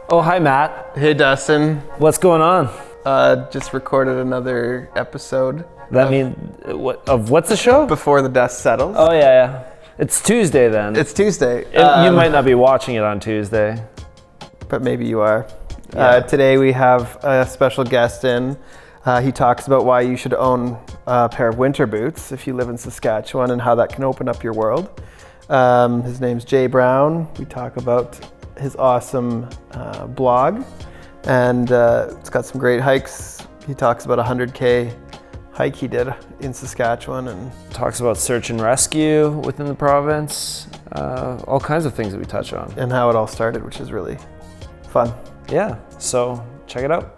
Oh, hi, Matt. Hey, Dustin. What's going on? Just recorded another episode. What's the show? Before the dust settles. Oh, yeah. It's Tuesday then. It's Tuesday. You might not be watching it on Tuesday. But maybe you are. Yeah. Today we have a special guest in. He talks about why you should own a pair of winter boots if you live in Saskatchewan and how that can open up your world. His name's Jay Brown. We talk about his awesome blog, and it's got some great hikes. He talks about a 100K hike he did in Saskatchewan, and Talks about search and rescue within the province. All kinds of things that we touch on. and how it all started, which is really fun. Yeah, so check it out.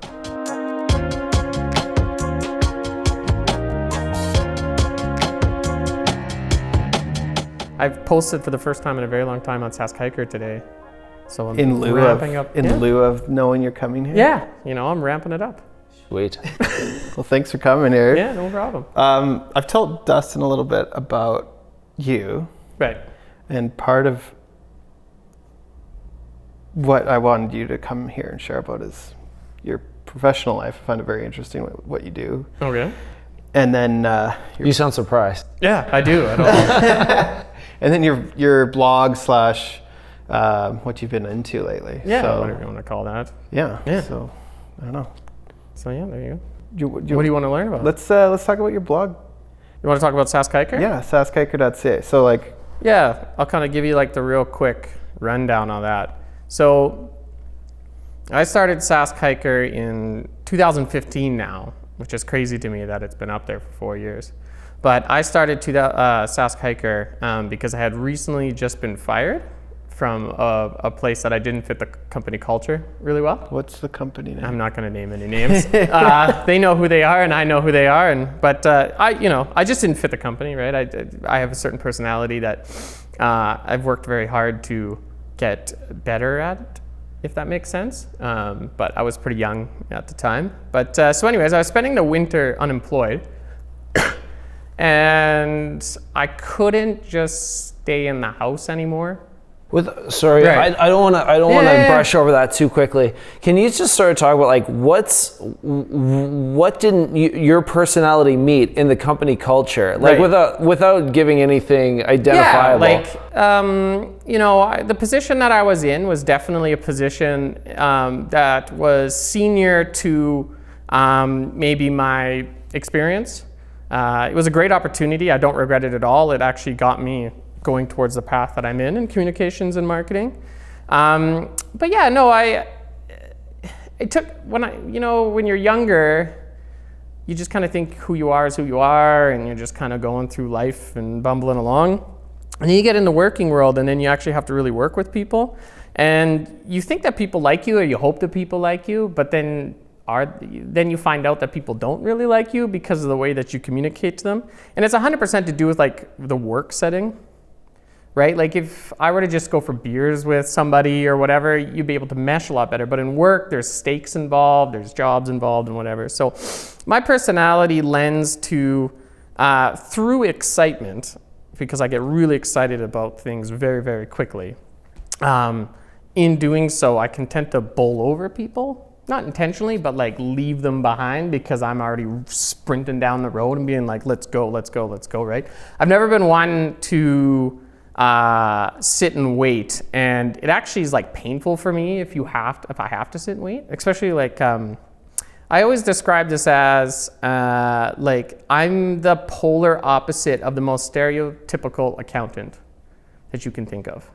I've posted for the first time in a very long time on Saskhiker today. So I'm In lieu ramping up. of knowing you're coming here. Yeah, I'm ramping it up. Sweet. Well, thanks for coming here. Yeah, no problem. I've told Dustin a little bit about you, Right. and part of what I wanted you to come here and share about is your professional life. I find it very interesting what you do. Okay. And then You sound surprised. Yeah, I do. I don't. and then your blog slash what you've been into lately. Yeah, So, whatever you want to call that. yeah. Yeah. So I don't know. So yeah, there you You- go. What do you want to learn about? Let's talk about your blog. You want to talk about Saskhiker? Yeah, saskhiker.ca. So like, Yeah, I'll kind of give you like the real quick rundown on that. So I started Saskhiker in 2015 now, which is crazy to me that it's been up there for 4 years. But I started Saskhiker because I had recently just been fired from a place that I didn't fit the company culture really well. what's the company name? I'm not going to name any names. They know who they are, and I know who they are. But I just didn't fit the company, right? I have a certain personality that I've worked very hard to get better at, if that makes sense. But I was pretty young at the time. But so anyways, I was spending the winter unemployed, and I couldn't just stay in the house anymore. Sorry, Right. I don't want to Yeah. brush over that too quickly. Can you just sort of talk about like what didn't your personality meet in the company culture, like Right. without giving anything identifiable? Yeah, like the position that I was in was definitely a position that was senior to maybe my experience. It was a great opportunity. I don't regret it at all. It actually got me going towards the path that I'm in communications and marketing. But yeah, no, it took, when you're younger, you just kind of think who you are is who you are, and you're just kind of going through life and bumbling along. And then you get in the working world, and then you actually have to really work with people. And you think that people like you, or you hope that people like you, but then you find out that people don't really like you because of the way that you communicate to them. And it's 100% to do with like the work setting. Right? Like if I were to just go for beers with somebody or whatever, you'd be able to mesh a lot better. But in work, there's stakes involved, there's jobs involved and whatever. So my personality lends to, through excitement, because I get really excited about things very, very quickly. In doing so, I can tend to bowl over people. Not intentionally, but like leave them behind because I'm already sprinting down the road and being like, let's go, right? I've never been one to sit and wait, and it actually is like painful for me if I have to sit and wait, especially like I always describe this as like I'm the polar opposite of the most stereotypical accountant that you can think of,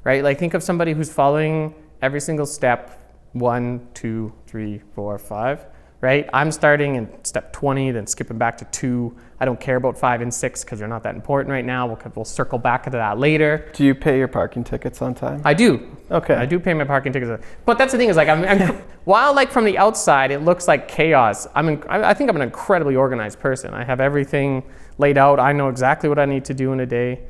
right? Like think of somebody who's following every single step, 1, 2, 3, 4, 5, right? I'm starting in step 20, then skipping back to 2. I don't care about 5 and 6 because they're not that important right now. We'll circle back to that later. Do you pay your parking tickets on time? I do. Okay. I do pay my parking tickets. But that's the thing is like, while like from the outside, it looks like chaos. I think I'm an incredibly organized person. I have everything laid out. I know exactly what I need to do in a day.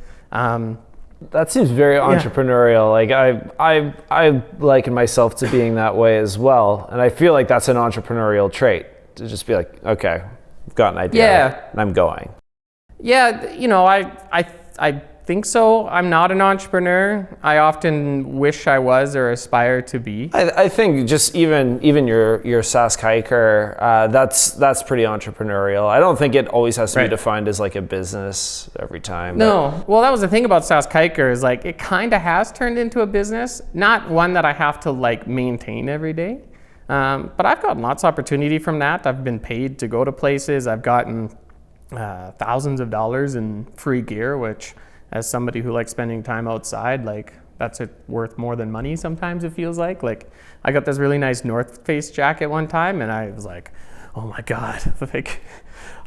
That seems very entrepreneurial. Like I liken myself to being that way as well, and I feel like that's an entrepreneurial trait to just be like, okay, I've got an idea, and I'm going. Yeah, I think so. I'm not an entrepreneur. I often wish I was or aspire to be. I think just even your Sask hiker, that's pretty entrepreneurial. I don't think it always has to be defined as like a business every time. No. Well, that was the thing about Sask hiker is like it kind of has turned into a business, not one that I have to like maintain every day. But I've gotten lots of opportunity from that. I've been paid to go to places. I've gotten thousands of dollars in free gear, which as somebody who likes spending time outside, like that's worth more than money sometimes it feels like. Like I got this really nice North Face jacket one time and I was like, oh my God, like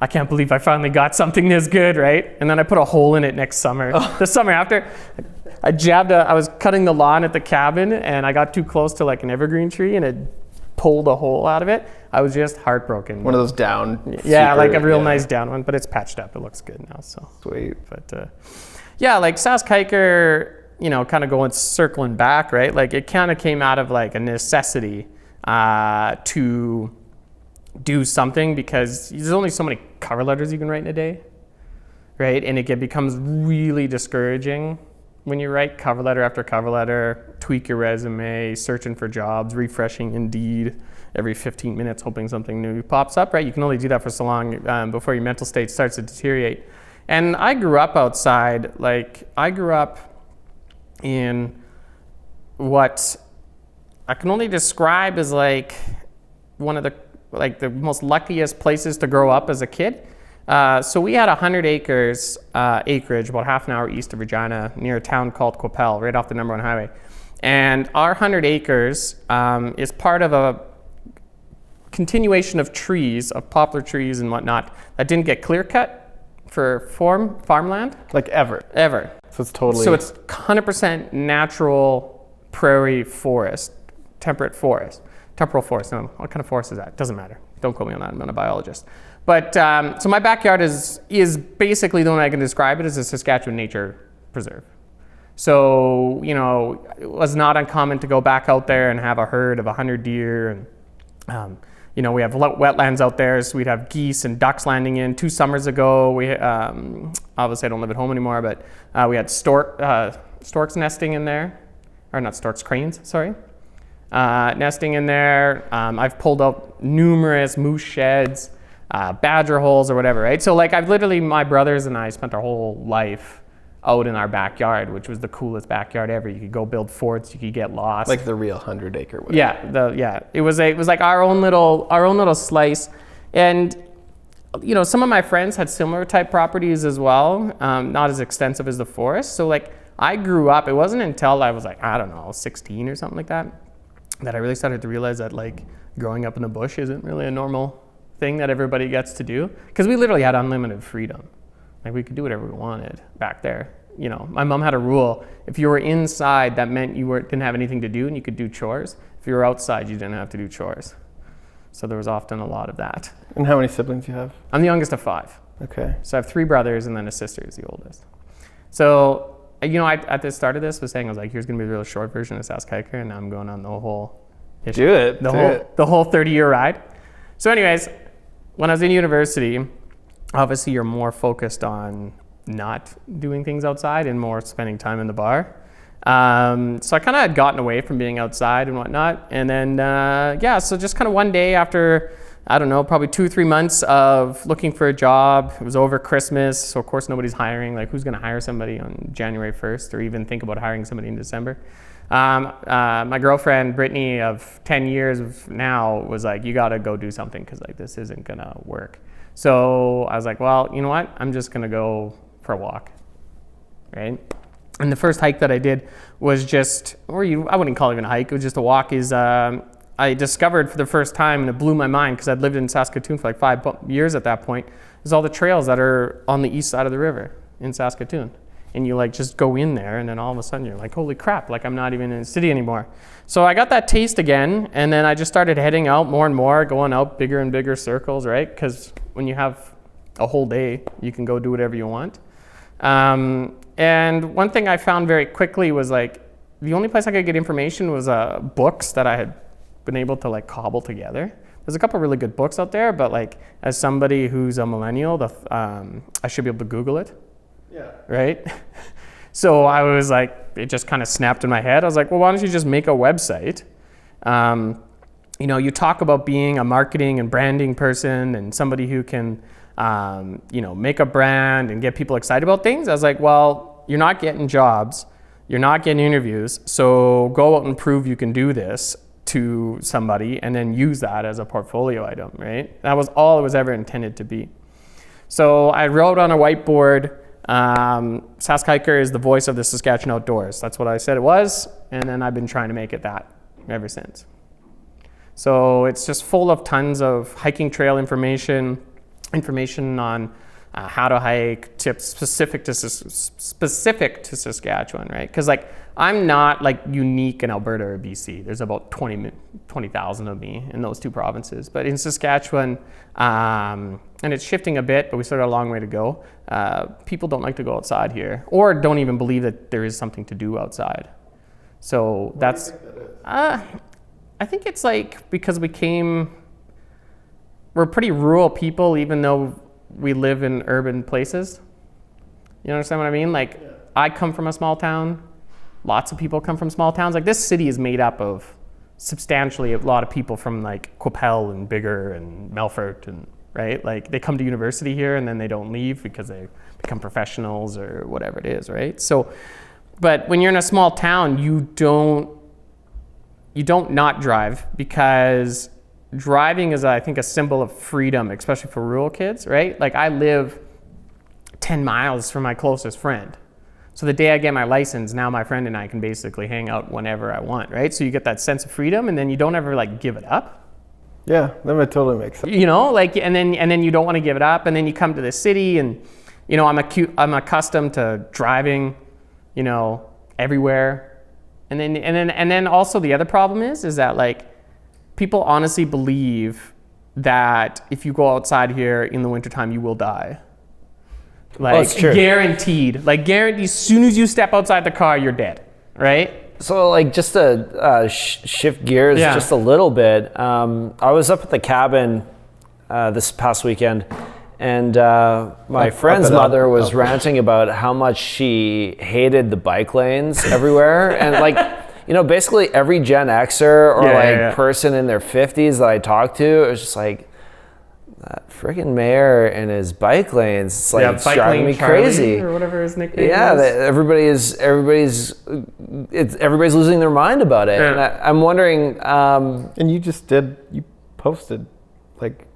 I can't believe I finally got something this good, right? And then I put a hole in it next summer. The summer after, I was cutting the lawn at the cabin and I got too close to like an evergreen tree and it pulled a hole out of it. I was just heartbroken. One of those down. Yeah, like a real nice down one, but it's patched up. It looks good now. So sweet. But yeah, like Sask hiker, you know, kind of circling back, right? Like it kind of came out of like a necessity to do something because there's only so many cover letters you can write in a day, right? And it becomes really discouraging when you write cover letter after cover letter, tweak your resume, searching for jobs, refreshing Indeed every 15 minutes, hoping something new pops up, right? You can only do that for so long before your mental state starts to deteriorate. And I grew up outside. Like I grew up in what I can only describe as like one of the most luckiest places to grow up as a kid. So we had 100 acres acreage, about half an hour east of Regina, near a town called Qu'Appelle, right off the number 1 highway. And our 100 acres is part of a continuation of trees, of poplar trees and whatnot, that didn't get clear cut for farmland. Like ever. So it's totally. So it's 100% natural prairie forest, temporal forest. No, what kind of forest is that? Doesn't matter. Don't quote me on that. I'm not a biologist. But so my backyard is basically the one I can describe it as a Saskatchewan nature preserve. So, you know, it was not uncommon to go back out there and have a herd of 100 deer. And, you know, we have wetlands out there, so we'd have geese and ducks landing in. 2 summers ago, we obviously I don't live at home anymore, but we had storks nesting in there. Or not storks, cranes, sorry. Nesting in there. I've pulled out numerous moose sheds, badger holes or whatever, right? So like my brothers and I spent our whole life out in our backyard, which was the coolest backyard ever. You could go build forts, you could get lost. Like the real 100 acre. Whatever. Yeah. It was like our own little slice. And you know, some of my friends had similar type properties as well, not as extensive as the forest. So like I grew up, it wasn't until I was like, I don't know, 16 or something like that I really started to realize that like growing up in the bush isn't really a normal thing that everybody gets to do, because we literally had unlimited freedom. Like we could do whatever we wanted back there. You know, my mom had a rule: if you were inside, that meant you didn't have anything to do and you could do chores. If you were outside, you didn't have to do chores. So there was often a lot of that. And how many siblings do you have? I'm the youngest of 5. Okay. So I have 3 brothers and then a sister is the oldest. So, you know, at the start of this was saying, I was like, here's going to be a real short version of Sask hiker, and now I'm going on the whole issue. The whole 30-year ride. So anyways, when I was in university, obviously you're more focused on not doing things outside and more spending time in the bar. So I kind of had gotten away from being outside and whatnot. And then, so just kind of one day after, I don't know, probably 2 or 3 months of looking for a job. It was over Christmas, so of course nobody's hiring. Like, who's going to hire somebody on January 1st or even think about hiring somebody in December? My girlfriend, Brittany, of 10 years now, was like, you got to go do something because like this isn't going to work. So I was like, well, you know what? I'm just going to go for a walk, right? And the first hike that I did was I wouldn't call it even a hike, it was just a walk, I discovered for the first time, and it blew my mind because I'd lived in Saskatoon for like 5 years at that point, is all the trails that are on the east side of the river in Saskatoon. And you like just go in there and then all of a sudden you're like, holy crap, like I'm not even in the city anymore. So I got that taste again, and then I just started heading out more and more, going out bigger and bigger circles, right? Because when you have a whole day, you can go do whatever you want. And one thing I found very quickly was like, the only place I could get information was books that I had been able to like cobble together. There's a couple really good books out there, but like as somebody who's a millennial, I should be able to Google it. Yeah. Right? So I was like, it just kind of snapped in my head. I was like, well, why don't you just make a website? You talk about being a marketing and branding person and somebody who can, make a brand and get people excited about things. I was like, well, you're not getting jobs. You're not getting interviews. So go out and prove you can do this to somebody and then use that as a portfolio item, right? That was all it was ever intended to be. So I wrote on a whiteboard, Sask Hiker is the voice of the Saskatchewan outdoors. That's what I said it was, and then I've been trying to make it that ever since. So it's just full of tons of hiking trail information on how to hike, tips specific to Saskatchewan, right? Because like I'm not like unique in Alberta or BC. There's about 20,000 of me in those two provinces. But in Saskatchewan, and it's shifting a bit, but we still got a long way to go. People don't like to go outside here, or don't even believe that there is something to do outside. So that's, I think it's like because we're pretty rural people, even though we live in urban places. You understand what I mean? Like, yeah. I come from a small town. Lots of people come from small towns. Like, this city is made up of substantially a lot of people from like Quappel and Bigger and Melfort, and right? Like, they come to university here and then they don't leave because they become professionals or whatever it is, right? So, but when you're in a small town, you don't not drive, because driving is, I think, a symbol of freedom, especially for rural kids, right? Like, I live 10 miles from my closest friend. So the day I get my license, now my friend and I can basically hang out whenever I want, right? So you get that sense of freedom, and then you don't ever like give it up. Yeah, that would totally make sense. Like, and then you don't want to give it up, and then you come to the city, and I'm accustomed to driving, everywhere. And then also the other problem is that like people honestly believe that if you go outside here in the wintertime, you will die. Like, guaranteed. Like, guaranteed, as soon as you step outside the car, you're dead, right? So, like, just to shift gears just a little bit, I was up at the cabin this past weekend, and my friend's mother was ranting about how much she hated the bike lanes everywhere. And, like, basically every Gen Xer or person in their 50s that I talked to, it was just like, that freaking mayor and his bike lanes, it's like it's driving me crazy, or whatever his nickname is. Everybody's losing their mind about it. And I'm wondering. And you posted like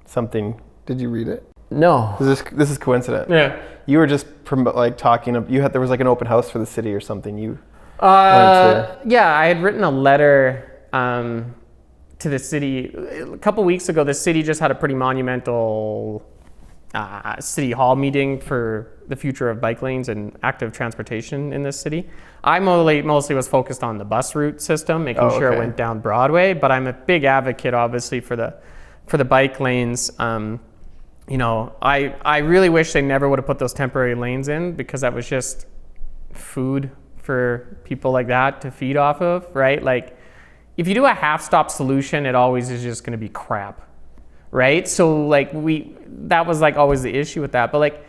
something. Did you read it? No. This is coincident. Yeah. You were just talking. There was like an open house for the city or something. I had written a letter to the city. A couple weeks ago, the city just had a pretty monumental city hall meeting for the future of bike lanes and active transportation in this city. I mostly was focused on the bus route system, making sure it went down Broadway, but I'm a big advocate, obviously, for the bike lanes. I really wish they never would have put those temporary lanes in, because that was just food for people like that to feed off of, right? Like, if you do a half-stop solution, it always is just going to be crap, right? So like that was like always the issue with that. But like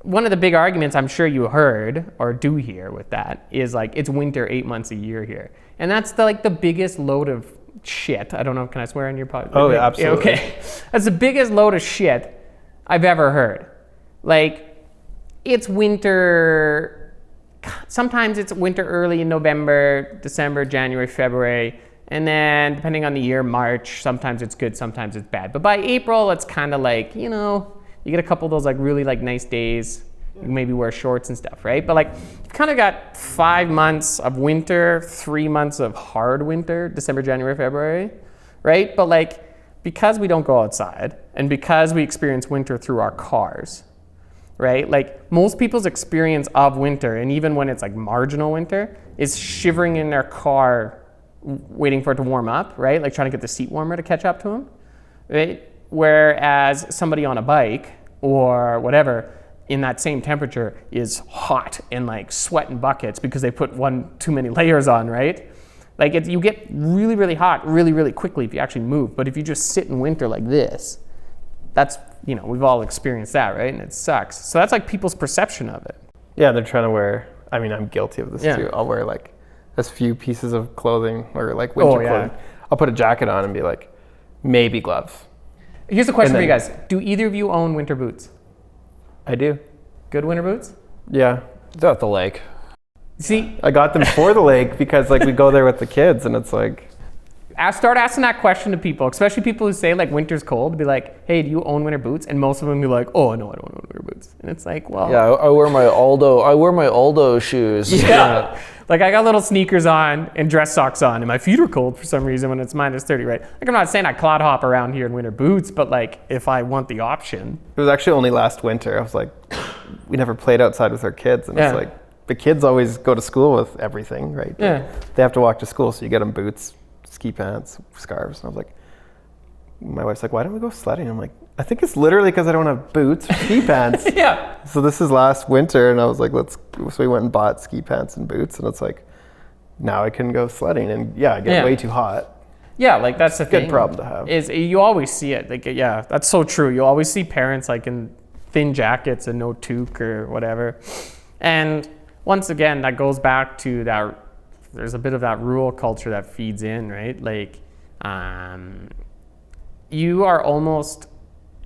one of the big arguments I'm sure you heard or do hear with that is like it's winter 8 months a year here, and that's the biggest load of shit. I don't know, can I swear on your podcast? Oh yeah, absolutely. Okay, that's the biggest load of shit I've ever heard. Like, it's winter. Sometimes it's winter early in November, December, January, February. And then depending on the year, March, sometimes it's good, sometimes it's bad. But by April, it's kind of like, you get a couple of those like really like nice days. You can maybe wear shorts and stuff, right? But like, you've kind of got 5 months of winter, 3 months of hard winter, December, January, February, right? But like, because we don't go outside and because we experience winter through our cars, right? Like, most people's experience of winter, and even when it's like marginal winter, is shivering in their car waiting for it to warm up, right? Like trying to get the seat warmer to catch up to them, right? Whereas somebody on a bike or whatever in that same temperature is hot and like sweating buckets because they put one too many layers on, right? Like, you get really, really hot really, really quickly if you actually move. But if you just sit in winter like this, that's, we've all experienced that, right? And it sucks. So that's like people's perception of it. Yeah, they're trying to wear, I mean, I'm guilty of this Yeah. too. I'll wear like as few pieces of clothing or like winter clothing. I'll put a jacket on and be like, maybe gloves. Here's the question for you guys. Do either of you own winter boots? I do. Good winter boots? Yeah. They're at the lake. See, I got them for the lake because like we go there with the kids and it's like. I start asking that question to people, especially people who say like winter's cold, be like, hey, do you own winter boots? And most of them be like, oh, no, I don't own winter boots. And it's like, well. Yeah, I wear my Aldo shoes. Yeah. Like I got little sneakers on and dress socks on and my feet are cold for some reason when it's minus 30, right? Like I'm not saying I clod hop around here in winter boots, but like if I want the option. It was actually only last winter. I was like, we never played outside with our kids. And it's like, the kids always go to school with everything, right? Yeah. They have to walk to school, so you get them boots, ski pants, scarves. And I was like, my wife's like, why don't we go sledding? I'm like, I think it's literally because I don't have boots or ski pants. Yeah. So this is last winter, and I was like, so we went and bought ski pants and boots, and it's like, now I can go sledding, and I get way too hot. Yeah, like that's the thing. Good problem to have. Is you always see it. Like, yeah, that's so true. You always see parents like in thin jackets and no toque or whatever. And once again, that goes back to that, there's a bit of that rural culture that feeds in, right? Like, you are almost,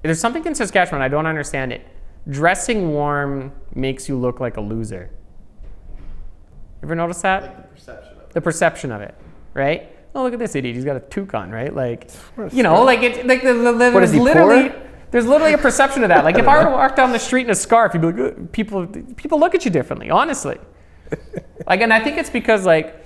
there's something in Saskatchewan, I don't understand it. Dressing warm makes you look like a loser. Ever notice that? Like the perception of it. The perception of it, right? Oh, look at this idiot, he's got a toque on, right? Like, you know, like it's like there's literally, there's literally a perception of that. Like if I were to walk down the street in a scarf, you'd be like, people look at you differently, honestly. Like, and I think it's because like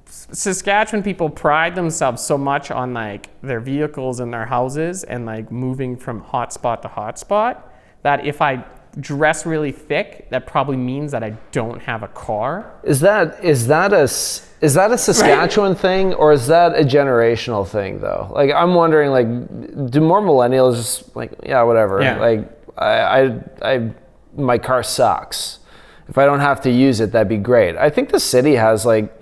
Saskatchewan people pride themselves so much on like their vehicles and their houses and like moving from hot spot to hot spot that if I dress really thick, that probably means that I don't have a car. Is that a Saskatchewan thing, or is that a generational thing though? Like I'm wondering, like, do more millennials just like, yeah, whatever. Yeah. Like I my car sucks. If I don't have to use it, that'd be great. I think the city has like,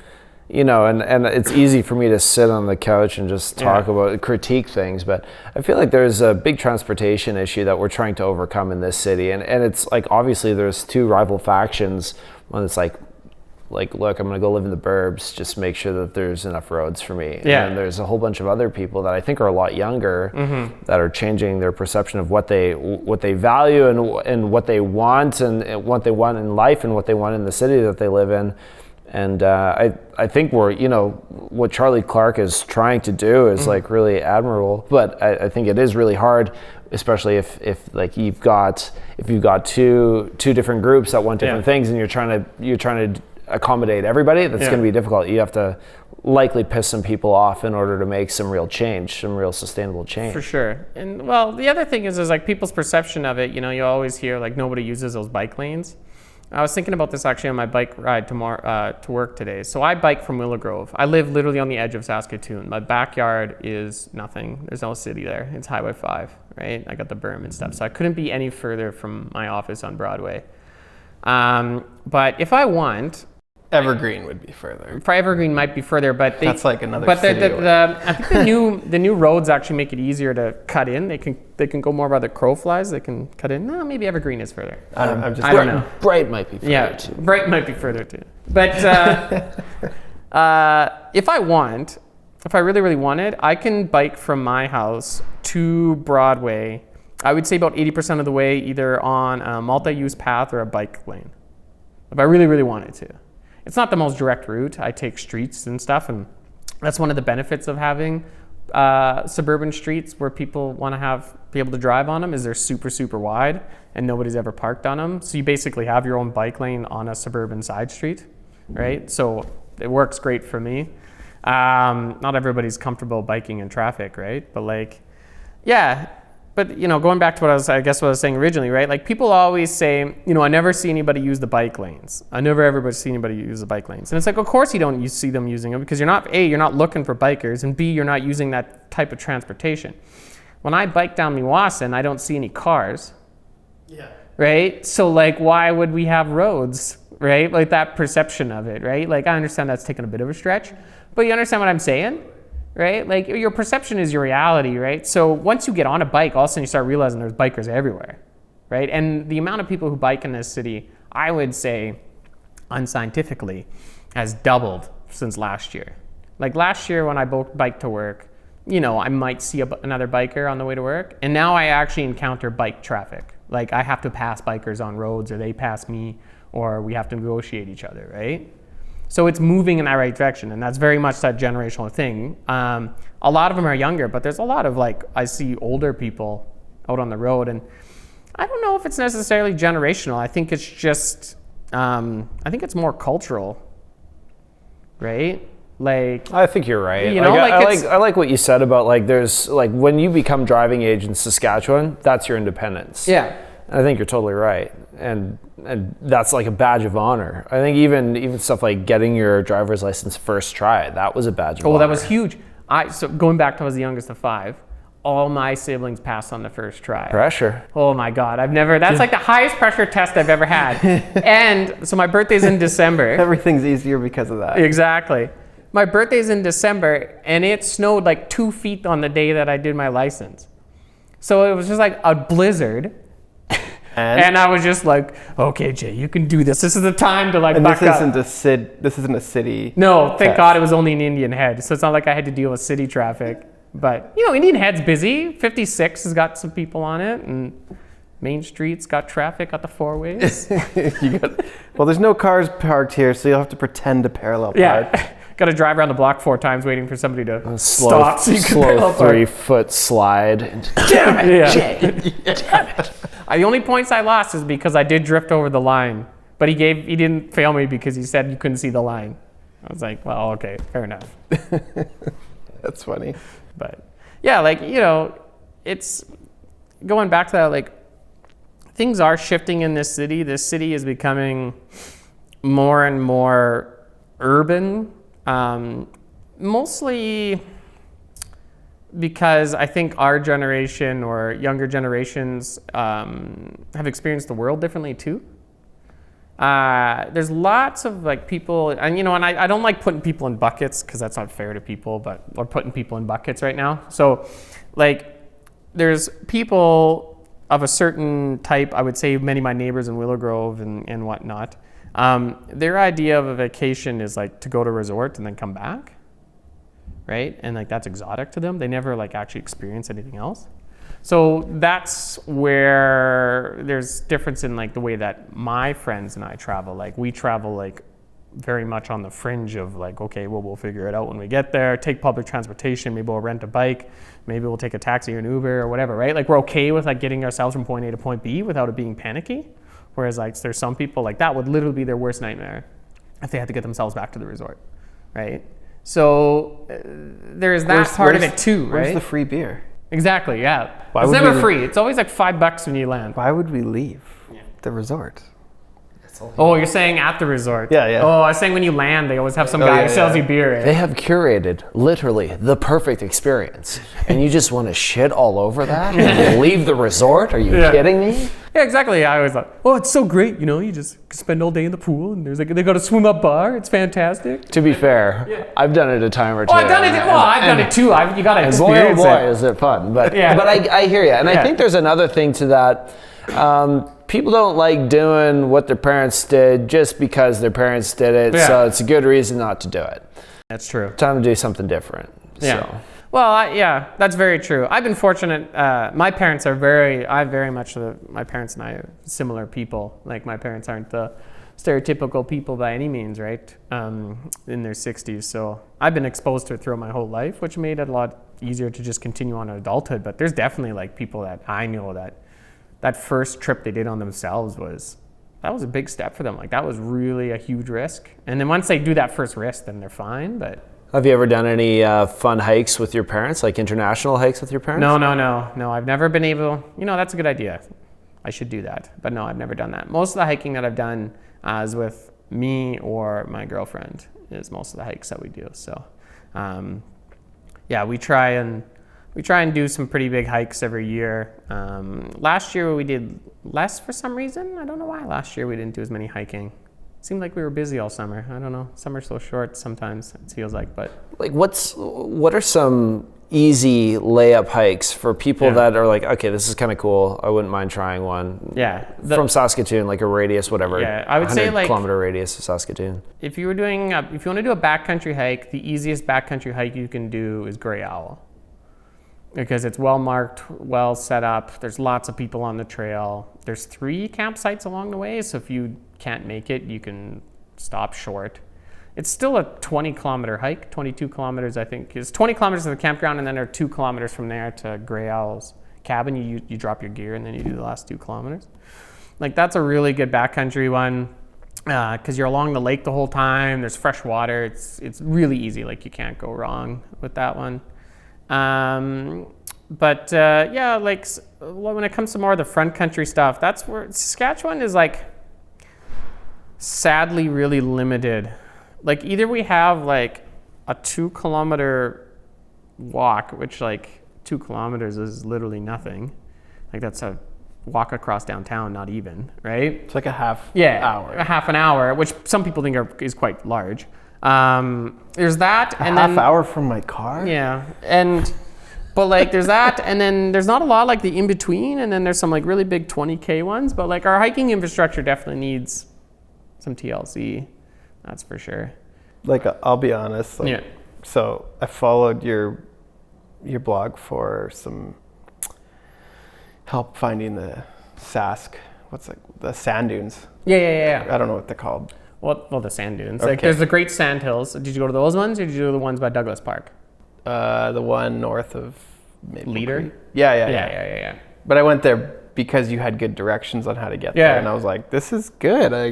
you know, and it's easy for me to sit on the couch and just talk about, critique things, but I feel like there's a big transportation issue that we're trying to overcome in this city. And it's like, obviously there's two rival factions. One that's like, look, I'm gonna go live in the burbs, just make sure that there's enough roads for me. Yeah. And there's a whole bunch of other people that I think are a lot younger that are changing their perception of what they value and what they want and what they want in life and what they want in the city that they live in. And I think we're, you know, what Charlie Clark is trying to do is like really admirable, but I think it is really hard, especially if like you've got two different groups that want different things, and you're trying to accommodate everybody. That's going to be difficult. You have to likely piss some people off in order to make some real change, some real sustainable change. For sure. And well, the other thing is like people's perception of it. You know, you always hear like nobody uses those bike lanes. I was thinking about this actually on my bike ride to work today. So I bike from Willow Grove. I live literally on the edge of Saskatoon. My backyard is nothing. There's no city there. It's Highway 5, right? I got the berm and stuff. So I couldn't be any further from my office on Broadway. But if I want... Evergreen would be further. Evergreen might be further, but that's like another. But city I think the new roads actually make it easier to cut in. They can go more by the crow flies. They can cut in. No, maybe Evergreen is further. I don't know. Bright might be further too. Bright might be further too. But if I really wanted, I can bike from my house to Broadway. I would say about 80% of the way, either on a multi-use path or a bike lane. If I really wanted to. It's not the most direct route. I take streets and stuff, and that's one of the benefits of having suburban streets where people want to be able to drive on them is they're super, super wide and nobody's ever parked on them. So you basically have your own bike lane on a suburban side street, right? So it works great for me. Not everybody's comfortable biking in traffic, right? But like, yeah. But, you know, going back to what I was saying originally, right? Like people always say, you know, I never see anybody use the bike lanes. I never ever see anybody use the bike lanes. And it's like, of course you see them using them because you're not looking for bikers, and B, you're not using that type of transportation. When I bike down Meewasin, I don't see any cars. Yeah. Right? So like, why would we have roads, right? Like that perception of it, right? Like I understand that's taken a bit of a stretch, but you understand what I'm saying? Right? Like your perception is your reality, right? So once you get on a bike, all of a sudden you start realizing there's bikers everywhere, right? And the amount of people who bike in this city, I would say unscientifically, has doubled since last year. Like last year when I biked to work, I might see another biker on the way to work, and now I actually encounter bike traffic. Like I have to pass bikers on roads, or they pass me, or we have to negotiate each other, right? So it's moving in that right direction, and that's very much that generational thing. A lot of them are younger, but there's a lot of I see older people out on the road, and I don't know if it's necessarily generational. I think it's just, I think it's more cultural, right? Like, I think you're right. I like what you said about there's when you become driving age in Saskatchewan, that's your independence. Yeah. I think you're totally right, and that's like a badge of honor. I think even stuff like getting your driver's license first try, that was a badge of honor. Oh, that was huge. So going back to I was the youngest of 5, all my siblings passed on the first try. Pressure. Oh my God, that's like the highest pressure test I've ever had. And so my birthday's in December. Everything's easier because of that. Exactly. My birthday's in December, and it snowed 2 feet on the day that I did my license. So it was just like a blizzard. And I was just like, okay, Jay, you can do this. This is the time to buck up. This isn't a city. No, thank God it was only in Indian Head. So it's not like I had to deal with city traffic. But, Indian Head's busy. 56 has got some people on it, and Main Street's got traffic, got the 4 ways. Well, there's no cars parked here, so you'll have to pretend to parallel park. Yeah. Got to drive around the block 4 times waiting for somebody to stop so you can slow 3-foot slide. Damn it, Jay. Damn it. The only points I lost is because I did drift over the line, but he didn't fail me because he said you couldn't see the line. I was like, well, okay, fair enough. That's funny. But yeah, it's going back to that, things are shifting in this city. This city is becoming more and more urban. Mostly because I think our generation or younger generations have experienced the world differently too. There's lots of people, and and I don't like putting people in buckets because that's not fair to people, but we're putting people in buckets right now. So there's people of a certain type, I would say many of my neighbors in Willow Grove and whatnot. Their idea of a vacation is to go to a resort and then come back, right? And that's exotic to them. They never actually experience anything else. So that's where there's difference in the way that my friends and I travel. We travel very much on the fringe of okay, well, we'll figure it out when we get there. Take public transportation. Maybe we'll rent a bike. Maybe we'll take a taxi or an Uber or whatever, right? We're okay with getting ourselves from point A to point B without it being panicky. Whereas there's some people that would literally be their worst nightmare if they had to get themselves back to the resort, right? So there's that part of it too, right? Where's the free beer? Exactly, yeah. It's never free. It's always $5 when you land. Why would we leave the resort? Oh, you're saying at the resort? Yeah. Oh, I was saying when you land, they always have some guy who sells you beer. They have curated, literally, the perfect experience. And you just want to shit all over that and leave the resort? Are you kidding me? Yeah, exactly. I always thought, oh, it's so great. You just spend all day in the pool, and they got a swim-up bar. It's fantastic. To be fair, I've done it a time or two. Oh, I've done it. I've done it too. You got to experience it. Boy, is it fun. But I hear you. And I think there's another thing to that. People don't like doing what their parents did just because their parents did it. Yeah. So it's a good reason not to do it. That's true. Time to do something different. Yeah. So. Well, that's very true. I've been fortunate. My parents are my parents and I are similar people. My parents aren't the stereotypical people by any means, right? In their 60s. So I've been exposed to it throughout my whole life, which made it a lot easier to just continue on in adulthood. But there's definitely people that I know that first trip they did on themselves was a big step for them. That was really a huge risk. And then once they do that first risk, then they're fine. But have you ever done any fun hikes with your parents, international hikes with your parents? No. I've never been able. That's a good idea. I should do that. But no, I've never done that. Most of the hiking that I've done is with me or my girlfriend. Is most of the hikes that we do. So, we try and do some pretty big hikes every year. Last year we did less for some reason. I don't know why last year we didn't do as many hiking. It seemed like we were busy all summer. I don't know. Summer's so short sometimes, it feels like. But what are some easy layup hikes for people that are like, okay, this is kind of cool. I wouldn't mind trying one. Yeah. From Saskatoon, like a radius, whatever. Yeah, I would say like kilometer radius of Saskatoon. If you were doing, if you want to do a backcountry hike, the easiest backcountry hike you can do is Grey Owl. Because it's well marked, well set up. There's lots of people on the trail. There's 3 campsites along the way, so if you can't make it, you can stop short. It's still a 20-kilometer hike, 22 kilometers, I think. It's 20 kilometers to the campground, and then there are 2 kilometers from there to Grey Owl's cabin. You drop your gear, and then you do the last 2 kilometers. Like, that's a really good backcountry one, because you're along the lake the whole time. There's fresh water. It's really easy. Like, you can't go wrong with that one. But like when it comes to more of the front country stuff, that's where Saskatchewan is like sadly really limited. Like either we have like a 2-kilometer walk, which like 2 kilometers is literally nothing. Like that's a walk across downtown, not even, right? It's like a half hour. A half an hour, which some people think is quite large. There's that, and then half hour from my car. Yeah, but like there's that, and then there's not a lot like the in between, and then there's some like really big 20K ones. But like our hiking infrastructure definitely needs some TLC, that's for sure. Like I'll be honest. Like, so I followed your blog for some help finding the the sand dunes. Yeah. I don't know what they're called. Well, the sand dunes. Okay. Like there's the Great Sand Hills. Did you go to those ones, or did you do the ones by Douglas Park? The one north of Maple Leader? Creek. Yeah. But I went there because you had good directions on how to get there, and I was like, "This is good." And I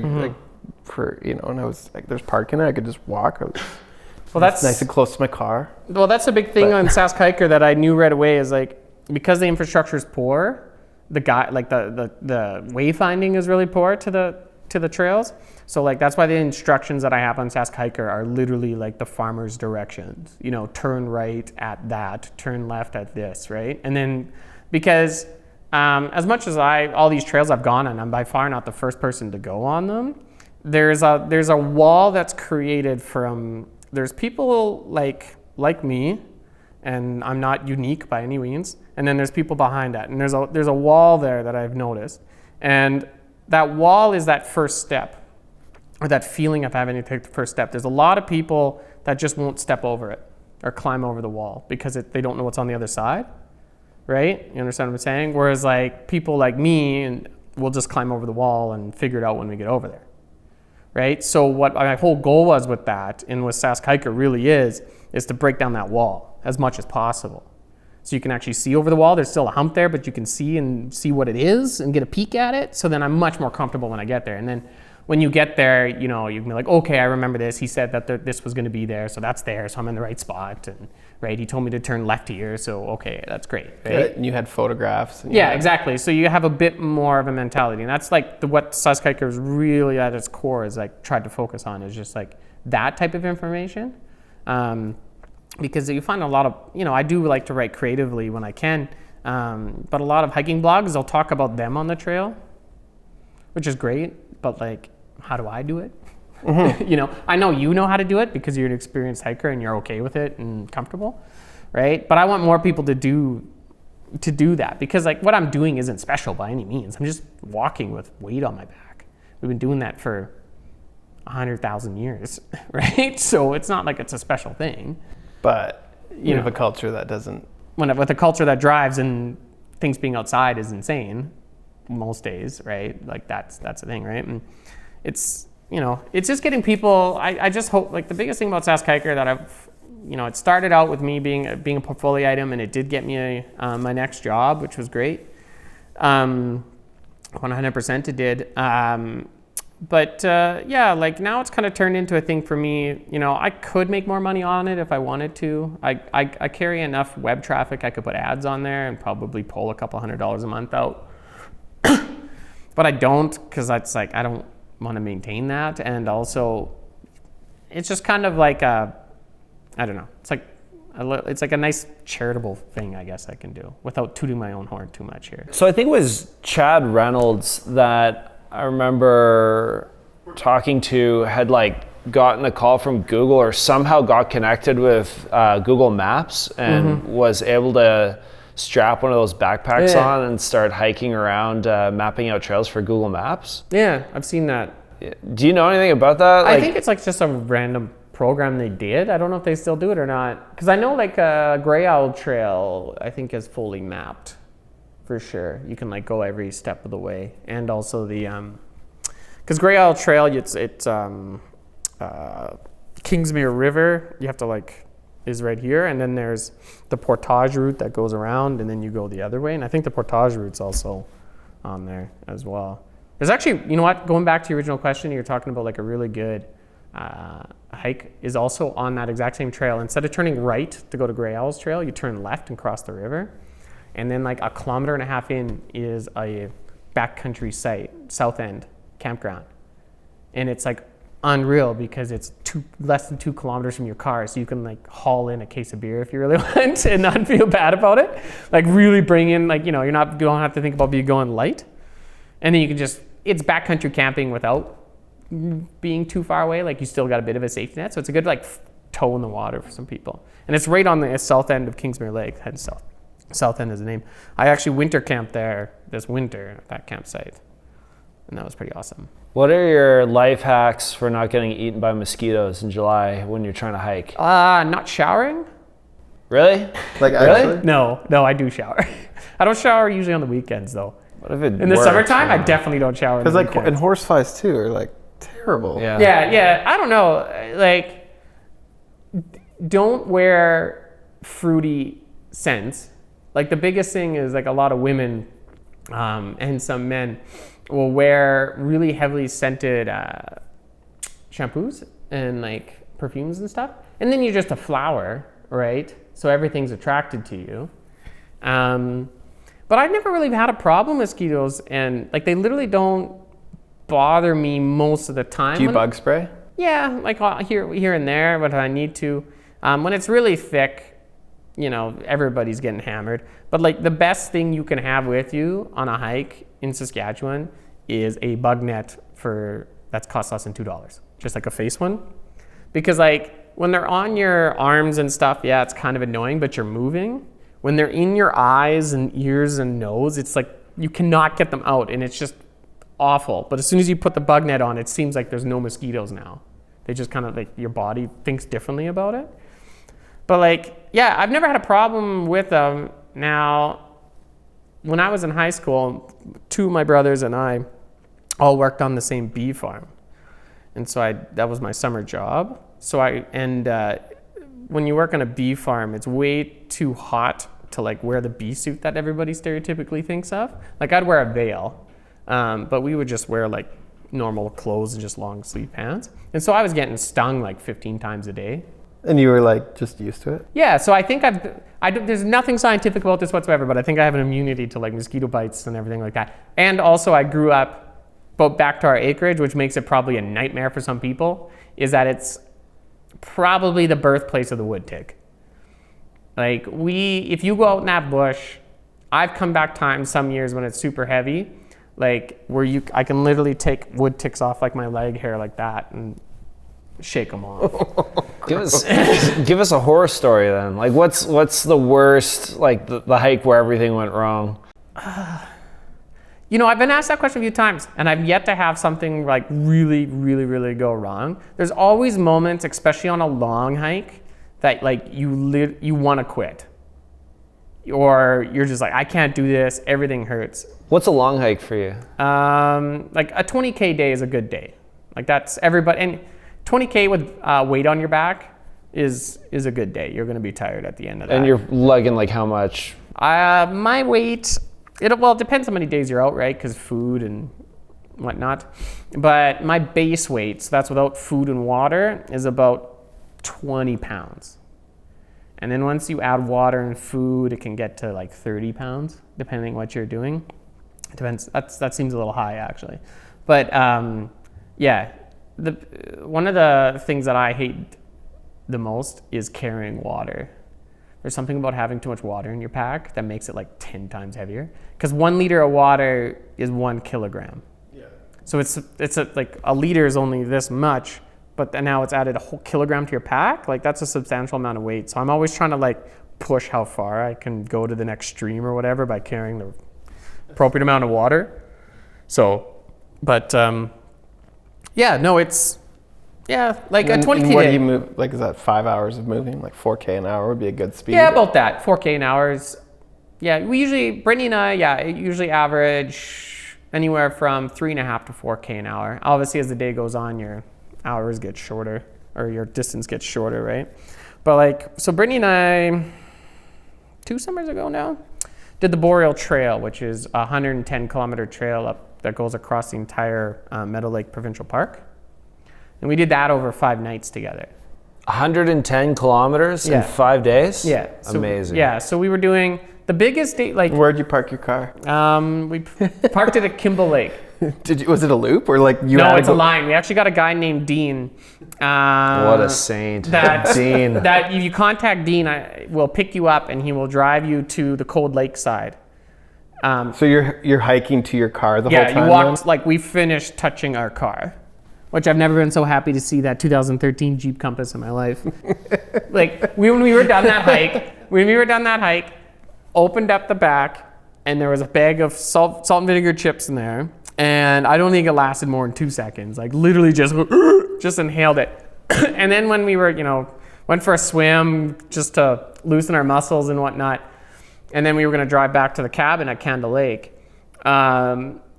was like, "There's parking. I could just walk." That's nice and close to my car. Well, that's a big thing on Sask Hiker that I knew right away is like because the infrastructure is poor, the wayfinding is really poor to the trails. So like that's why the instructions that I have on Sask Hiker are literally like the farmer's directions. You know, turn right at that, turn left at this, right? And then because as much as all these trails I've gone on, I'm by far not the first person to go on them. There's a wall that's created from there's people like me, and I'm not unique by any means. And then there's people behind that, and there's a wall there that I've noticed, and that wall is that first step. Or that feeling of having to take the first step. There's a lot of people that just won't step over it or climb over the wall because they don't know what's on the other side, right? You understand what I'm saying? Whereas like people like me and we'll just climb over the wall and figure it out when we get over there, right? So what my whole goal was with that and with Sask Hiker really is to break down that wall as much as possible. So you can actually see over the wall. There's still a hump there, but you can see what it is and get a peek at it. So then I'm much more comfortable when I get there. And then when you get there, you know, you can be like, okay, I remember this. He said that this was going to be there, so that's there, so I'm in the right spot. And right, he told me to turn left here, so okay, that's great. Right? And you had photographs. And exactly. So you have a bit more of a mentality, and that's like what Sask Hiker is really at its core is like tried to focus on is just like that type of information, because you find a lot of, you know, I do like to write creatively when I can, but a lot of hiking blogs, they'll talk about them on the trail, which is great, but like, how do I do it? Mm-hmm. You know, I know you know how to do it because you're an experienced hiker and you're okay with it and comfortable, right? But I want more people to do that because like what I'm doing isn't special by any means. I'm just walking with weight on my back. We've been doing that for 100,000 years, right? So it's not like it's a special thing. But you have a culture that doesn't. With a culture that drives and things being outside is insane most days, right? Like that's the thing, right? And it's, you know, it's just getting people, I just hope, like the biggest thing about Sask Hiker that I've, you know, it started out with me being a portfolio item and it did get me my next job, which was great. 100% it did. But like now it's kind of turned into a thing for me. You know, I could make more money on it if I wanted to. I carry enough web traffic, I could put ads on there and probably pull a couple $100 a month out. But I don't, because that's like, I don't want to maintain that. And also, it's just kind of like I don't know. It's like a nice charitable thing, I guess I can do without tooting my own horn too much here. So I think it was Chad Reynolds that I remember talking to had like gotten a call from Google or somehow got connected with Google Maps and was able to strap one of those backpacks on and start hiking around, mapping out trails for Google Maps. Yeah, I've seen that. Do you know anything about that? I think it's like just a random program they did. I don't know if they still do it or not. Because I know like Grey Owl Trail, I think is fully mapped for sure. You can like go every step of the way. And also the, because Grey Owl Trail, it's Kingsmere River, you have to like, is right here. And then there's the portage route that goes around and then you go the other way. And I think the portage route's also on there as well. There's actually, you know what, going back to your original question, you're talking about like a really good hike is also on that exact same trail. Instead of turning right to go to Grey Owl's Trail, you turn left and cross the river. And then like 1.5 kilometers in is a backcountry site, South End campground. And it's like unreal because it's less than 2 kilometers from your car. So you can like haul in a case of beer if you really want and not feel bad about it. Like really bring in, like, you know, you don't have to think about going light. And then you can just, it's backcountry camping without being too far away. Like you still got a bit of a safety net. So it's a good like toe in the water for some people. And it's right on the south end of Kingsmere Lake, hence South End is the name. I actually winter camped there this winter at that campsite. And that was pretty awesome. What are your life hacks for not getting eaten by mosquitoes in July when you're trying to hike? Not showering. Really? Like really? actually? No, I do shower. I don't shower usually on the weekends though. What if it in the works, summertime, I definitely don't shower. Because like, and horse flies too are like terrible. Yeah. I don't know. Like, don't wear fruity scents. Like the biggest thing is like a lot of women and some men will wear really heavily scented shampoos and like perfumes and stuff. And then you're just a flower, right? So everything's attracted to you. But I've never really had a problem with mosquitoes, and like they literally don't bother me most of the time. Do you bug spray? Yeah, like here and there, but I need to. When it's really thick, you know, everybody's getting hammered. But like the best thing you can have with you on a hike in Saskatchewan is a bug net that's cost less than $2, just like a face one. Because like when they're on your arms and stuff, yeah, it's kind of annoying, but you're moving. When they're in your eyes and ears and nose, it's like you cannot get them out, and it's just awful. But as soon as you put the bug net on, it seems like there's no mosquitoes now. They just kind of like, your body thinks differently about it. But like, yeah, I've never had a problem with them. Now, when I was in high school, 2 of my brothers and I all worked on the same bee farm. And so that was my summer job. When you work on a bee farm, it's way too hot to like wear the bee suit that everybody stereotypically thinks of. Like I'd wear a veil, but we would just wear like normal clothes and just long sleeve pants. And so I was getting stung like 15 times a day. And you were like just used to it? Yeah, so I think there's nothing scientific about this whatsoever, but I think I have an immunity to like mosquito bites and everything like that. And also I grew up, but back to our acreage, which makes it probably a nightmare for some people, is that it's probably the birthplace of the wood tick. Like if you go out in that bush, I've come back some years when it's super heavy, like I can literally take wood ticks off like my leg hair like that and shake them off. Give us a horror story then. Like what's the worst, like the hike where everything went wrong? You know, I've been asked that question a few times, and I've yet to have something like really, really, really go wrong. There's always moments, especially on a long hike, that like you want to quit. Or you're just like, I can't do this, everything hurts. What's a long hike for you? Like a 20K day is a good day. Like that's everybody, and 20K with weight on your back is a good day. You're going to be tired at the end of that. And you're lugging like how much? My weight, it depends how many days you're out, right? Because food and whatnot. But my base weight, so that's without food and water, is about 20 pounds. And then once you add water and food, it can get to like 30 pounds, depending what you're doing. It depends. That seems a little high, actually. But yeah, one of the things that I hate the most is carrying water. There's something about having too much water in your pack that makes it like 10 times heavier. Because 1 liter of water is 1 kilogram. Yeah. So it's like a liter is only this much, but then now it's added a whole kilogram to your pack. Like that's a substantial amount of weight. So I'm always trying to like push how far I can go to the next stream or whatever by carrying the appropriate amount of water. So, but it's like a 20K What day. do you move? Like, is that 5 hours of moving? Like 4K an hour would be a good speed? Yeah, about that. 4K an hour. Yeah, Brittany and I, usually average anywhere from 3.5 to 4K an hour. Obviously, as the day goes on, your hours get shorter or your distance gets shorter, right? But like, so Brittany and I, 2 summers ago now, did the Boreal Trail, which is a 110 kilometer trail up that goes across the entire Meadow Lake Provincial Park. And we did that over 5 nights together. 110 kilometers in 5 days? Yeah. So, amazing. Yeah. So we were doing the biggest day, like. Where'd you park your car? We parked it at Kimball Lake. Was it a loop or like you? No, it's a line. We actually got a guy named Dean. What a saint. Dean. That if you contact Dean, we'll pick you up and he will drive you to the Cold Lake side. So you're hiking to your car the whole time? Yeah, you walked, like we finished touching our car. Which I've never been so happy to see that 2013 Jeep Compass in my life. Like when we were done that hike, opened up the back, and there was a bag of salt and vinegar chips in there, and I don't think it lasted more than 2 seconds. Like literally just inhaled it. And then when we were, went for a swim just to loosen our muscles and whatnot, and then we were going to drive back to the cabin at Candle Lake.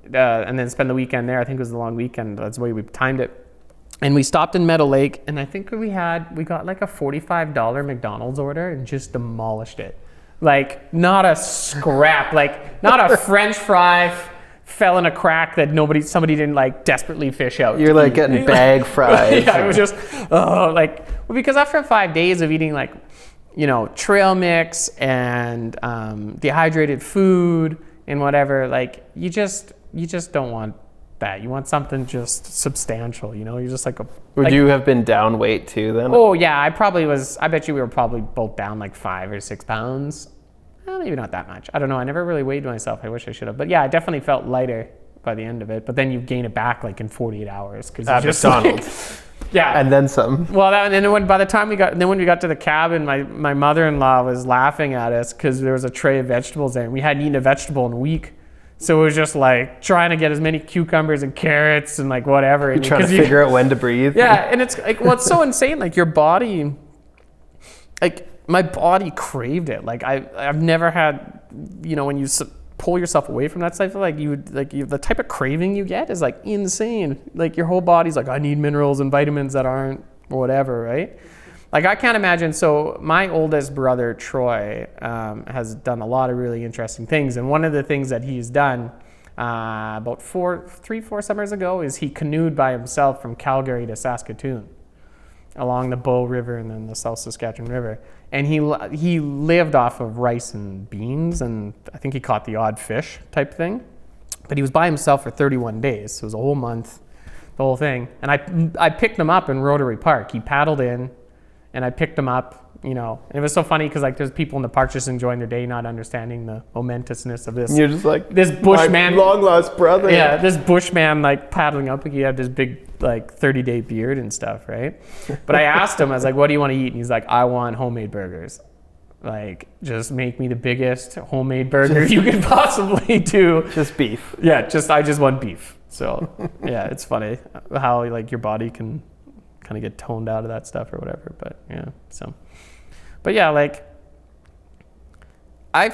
And then spend the weekend there. I think it was a long weekend. That's the way we timed it. And we stopped in Meadow Lake, and I think we got like a $45 McDonald's order and just demolished it. Like not a scrap, like not a French fry fell in a crack that somebody didn't like desperately fish out. You're like getting bag fries. Yeah, it was just because after 5 days of eating like, trail mix and dehydrated food and whatever, like you just don't want that. You want something just substantial, You're just like a... Would you have been down weight too then? Oh yeah, I probably was. I bet you we were probably both down like 5 or 6 pounds. Well, maybe not that much. I don't know. I never really weighed myself. I wish I should have. But yeah, I definitely felt lighter by the end of it. But then you gain it back like in 48 hours. At McDonald's. Yeah. And then some. Well, when we got to the cabin, my mother-in-law was laughing at us because there was a tray of vegetables there, and we hadn't eaten a vegetable in a week. So it was just like trying to get as many cucumbers and carrots and like whatever. You're trying to figure out when to breathe. Yeah, and it's like, it's so insane. Like your body, like my body craved it. Like I've never had, when you pull yourself away from that stuff, the type of craving you get is like insane. Like your whole body's like, I need minerals and vitamins that aren't whatever, right? Like I can't imagine. So my oldest brother, Troy, has done a lot of really interesting things. And one of the things that he's done about 4 summers ago is he canoed by himself from Calgary to Saskatoon along the Bow River and then the South Saskatchewan River. And he lived off of rice and beans, and I think he caught the odd fish type thing. But he was by himself for 31 days. So it was a whole month, the whole thing. And I picked him up in Rotary Park. He paddled in. And I picked him up, and it was so funny because like there's people in the park just enjoying their day, not understanding the momentousness of this. And you're just like this bushman, long lost brother. Yeah, this bushman like paddling up. Like he had this big like 30-day beard and stuff, right? But I asked him, I was like, "What do you want to eat?" And he's like, "I want homemade burgers. Like just make me the biggest homemade burger you could possibly do. Just beef." Yeah, I just want beef. So yeah, it's funny how like your body can kind of get toned out of that stuff or whatever, but yeah. So, but yeah, like I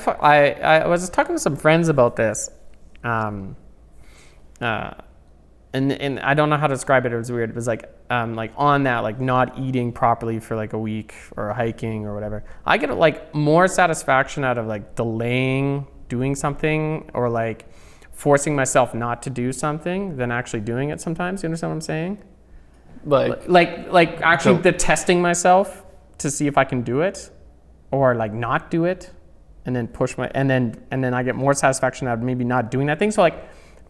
was talking to some friends about this, and I don't know how to describe it. It was weird. It was like on that, like not eating properly for like a week or hiking or whatever. I get like more satisfaction out of like delaying doing something or like forcing myself not to do something than actually doing it sometimes. You understand what I'm saying? Like actually the testing myself to see if I can do it or like not do it and then and then I get more satisfaction out of maybe not doing that thing. So like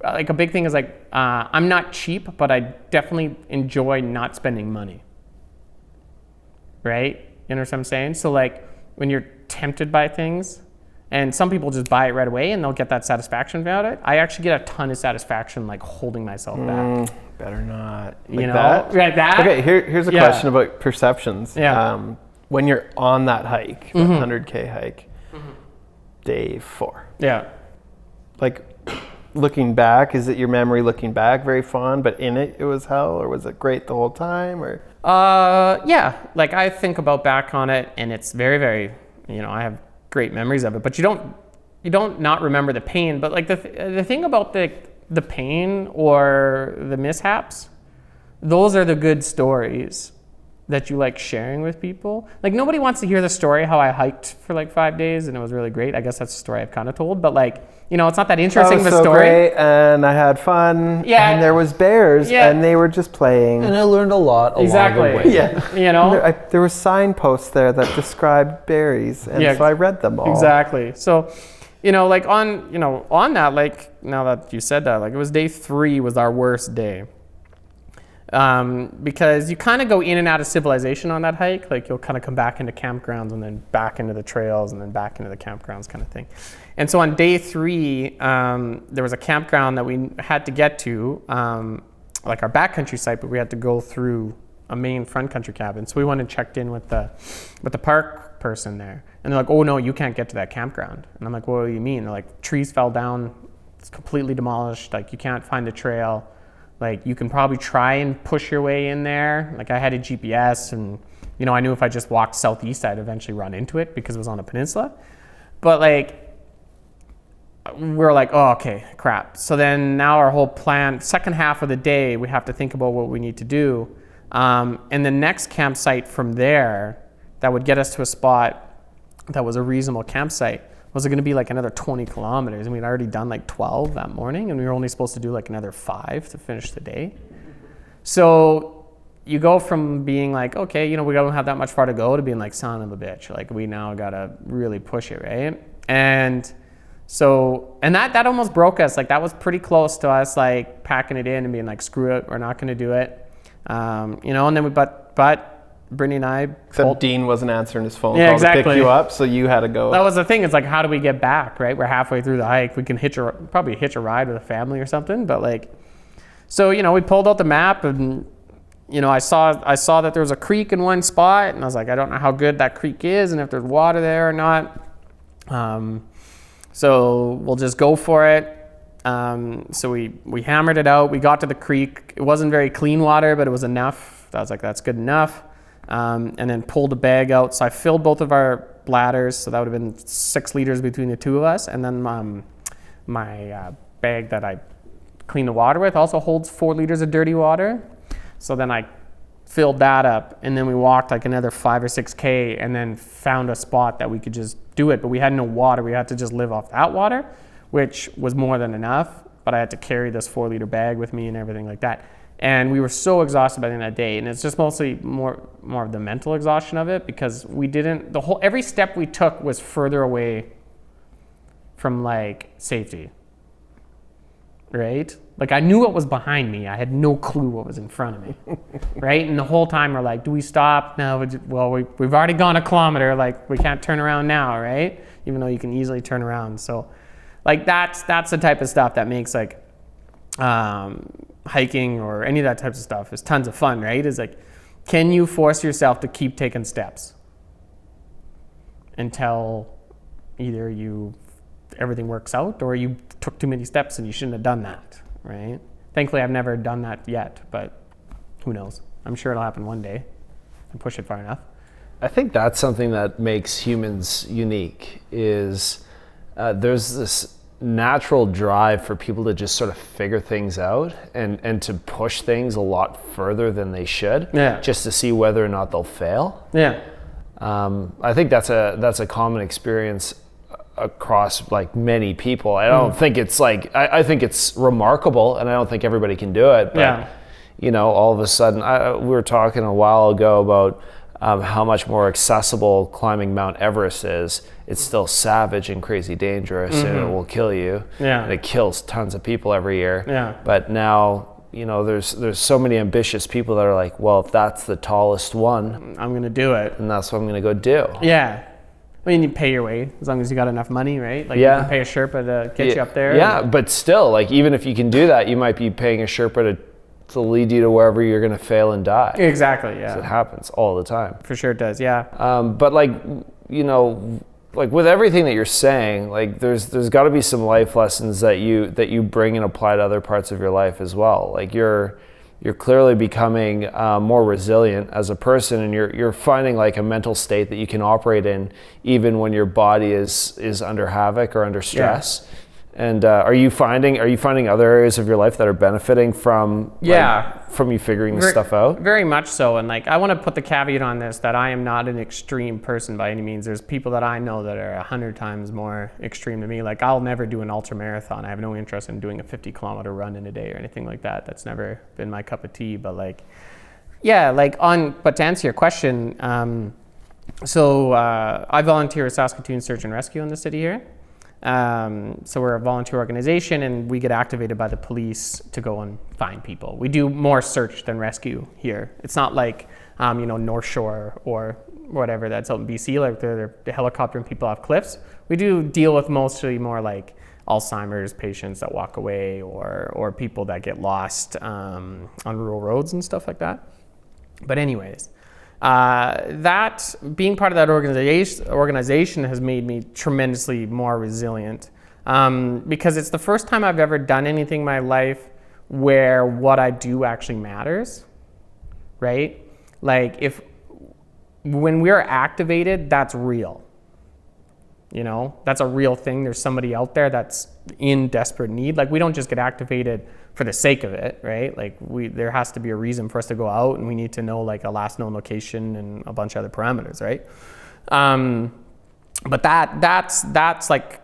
a big thing is like I'm not cheap, but I definitely enjoy not spending money. Right? You understand what I'm saying? So like when you're tempted by things And some people just buy it right away and they'll get that satisfaction about it. I actually get a ton of satisfaction like holding myself back. Better not. Like that? Like that? Okay, here's a question about perceptions. Yeah. When you're on that hike, that 100K hike, day 4. Yeah. Like, looking back, is it your memory looking back very fond, but in it was hell, or was it great the whole time? Or yeah, like I think about back on it, and it's very, very, I have great memories of it. But you don't not remember the pain. But like the thing about the pain or the mishaps, those are the good stories that you like sharing with people. Like nobody wants to hear the story how I hiked for like 5 days and it was really great. I guess that's a story I've kind of told, but like, it's not that interesting of a story. Great, and I had fun. Yeah. And there was bears, and they were just playing. And I learned a lot along the way. Yeah. There were signposts there that described berries, and so I read them all. Exactly. So, like on that, like now that you said that, like it was day 3 was our worst day. Because you kind of go in and out of civilization on that hike. Like you'll kind of come back into campgrounds and then back into the trails and then back into the campgrounds kind of thing. And so on day 3, there was a campground that we had to get to, like our backcountry site, but we had to go through a main front country cabin. So we went and checked in with the park person there. And they're like, oh no, you can't get to that campground. And I'm like, what do you mean? They're like, trees fell down, it's completely demolished. Like you can't find the trail. Like you can probably try and push your way in there. Like I had a GPS and, I knew if I just walked southeast, I'd eventually run into it because it was on a peninsula. But like, we're like, oh, okay, crap. So then now our whole plan, second half of the day, we have to think about what we need to do. And the next campsite from there that would get us to a spot that was a reasonable campsite was going to be like another 20 kilometers. And we'd already done like 12 that morning and we were only supposed to do like another 5 to finish the day. So you go from being like, okay, we don't have that much far to go to being like, son of a bitch. Like we now got to really push it, right? And so, and that almost broke us. Like that was pretty close to us like packing it in and being like, screw it, we're not going to do it. And then but Brittany and I... Except Dean wasn't answering his phone call to pick you up, so you had to go. That was the thing. It's like, how do we get back, right? We're halfway through the hike. We can probably hitch a ride with a family or something. But like, so, we pulled out the map and, I saw that there was a creek in one spot. And I was like, I don't know how good that creek is and if there's water there or not. So we'll just go for it. So we hammered it out. We got to the creek. It wasn't very clean water, but it was enough. I was like, that's good enough. And then pulled a bag out. So I filled both of our bladders. So that would have been 6 liters between the two of us. And then my bag that I clean the water with also holds 4 liters of dirty water. So then I filled that up. And then we walked like another 5 or 6K and then found a spot that we could just do it. But we had no water. We had to just live off that water, which was more than enough. But I had to carry this 4-liter bag with me and everything like that. And we were so exhausted by the end of that day. And it's just mostly more of the mental exhaustion of it because every step we took was further away from like safety, right? Like I knew what was behind me. I had no clue what was in front of me, right? And the whole time we're like, do we stop? No, we've already gone a kilometer. Like we can't turn around now, right? Even though you can easily turn around. So like that's the type of stuff that makes like, hiking or any of that types of stuff is tons of fun, right? Is like, can you force yourself to keep taking steps until either everything works out or you took too many steps and you shouldn't have done that, right? Thankfully, I've never done that yet, but who knows? I'm sure it'll happen one day and push it far enough. I think that's something that makes humans unique is there's this natural drive for people to just sort of figure things out and to push things a lot further than they should, just to see whether or not they'll fail. I think that's a common experience across like many people. I don't think it's like I think it's remarkable, and I don't think everybody can do it. But all of a sudden, we were talking a while ago about how much more accessible climbing Mount Everest is. It's still savage and crazy dangerous, and it will kill you. And it kills tons of people every year. But now, there's so many ambitious people that are like, well, if that's the tallest one, I'm gonna do it, and that's what I'm gonna go do. I mean, you pay your way as long as you got enough money, right? Like you can pay a Sherpa to get you up there. Yeah, but still, like even if you can do that, you might be paying a Sherpa to lead you to wherever you're going to fail and die. Exactly, yeah. It happens all the time. For sure it does, yeah. But like, you know, like with everything that you're saying, like there's got to be some life lessons that you bring and apply to other parts of your life as well. Like you're clearly becoming more resilient as a person, and you're finding like a mental state that you can operate in even when your body is under havoc or under stress. Yeah. And are you finding other areas of your life that are benefiting from from you figuring this stuff out? Very much so. And like I want to put the caveat on this that I am not an extreme person by any means. There's people that I know that are 100 times more extreme than me. Like I'll never do an ultra marathon. I have no interest in doing a 50-kilometer run in a day or anything like that. That's never been my cup of tea. But like, yeah, but to answer your question, so I volunteer at Saskatoon Search and Rescue in the city here. So we're a volunteer organization, and we get activated by the police to go and find people. We do more search than rescue here. It's not like, North Shore or whatever that's out in BC, like they're helicoptering people off cliffs. We do deal with mostly more like Alzheimer's patients that walk away or people that get lost on rural roads and stuff like that. But anyways, that being part of that organization has made me tremendously more resilient, because it's the first time I've ever done anything in my life where what I do actually matters, right? Like when we're activated, that's real. That's a real thing. There's somebody out there that's in desperate need. Like we don't just get activated for the sake of it, right? Like there has to be a reason for us to go out, and we need to know like a last known location and a bunch of other parameters, right? But that's like,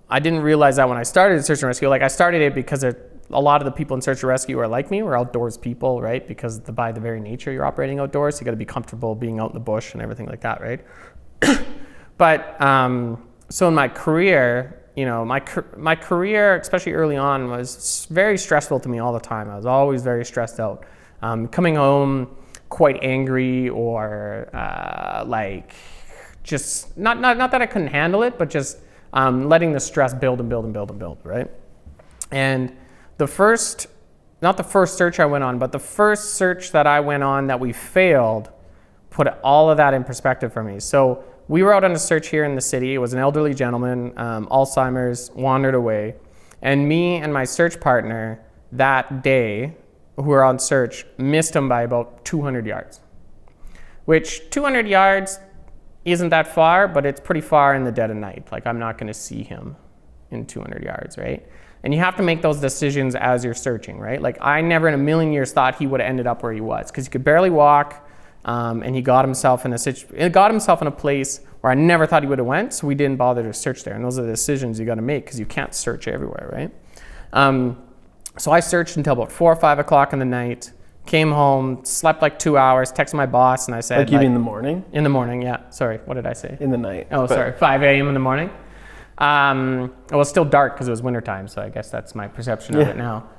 I didn't realize that when I started Search and Rescue. Like I started it because a lot of the people in Search and Rescue are like me. We're outdoors people, right? Because by the very nature you're operating outdoors, you got to be comfortable being out in the bush and everything like that, right? But so in my career, my career, especially early on, was very stressful to me all the time. I was always very stressed out. Coming home quite angry or like just not that I couldn't handle it, but just letting the stress build and build and build and build, right? And not the first search I went on, but the first search that I went on that we failed put all of that in perspective for me. So we were out on a search here in the city. It was an elderly gentleman, Alzheimer's, wandered away. And me and my search partner that day, who were on search, missed him by about 200 yards. Which 200 yards isn't that far, but it's pretty far in the dead of night. Like I'm not gonna see him in 200 yards, right? And you have to make those decisions as you're searching, right? Like I never in a million years thought he would have ended up where he was, because he could barely walk. And he got himself in a place where I never thought he would have went, so we didn't bother to search there. And those are the decisions you got to make, because you can't search everywhere, right? So I searched until about 4 or 5 o'clock in the night, came home, slept like 2 hours, texted my boss, and I said... Like you mean in the morning? In the morning, yeah. Sorry, what did I say? In the night. Oh, sorry, 5 a.m. in the morning. It was still dark because it was wintertime, so I guess that's my perception of it now.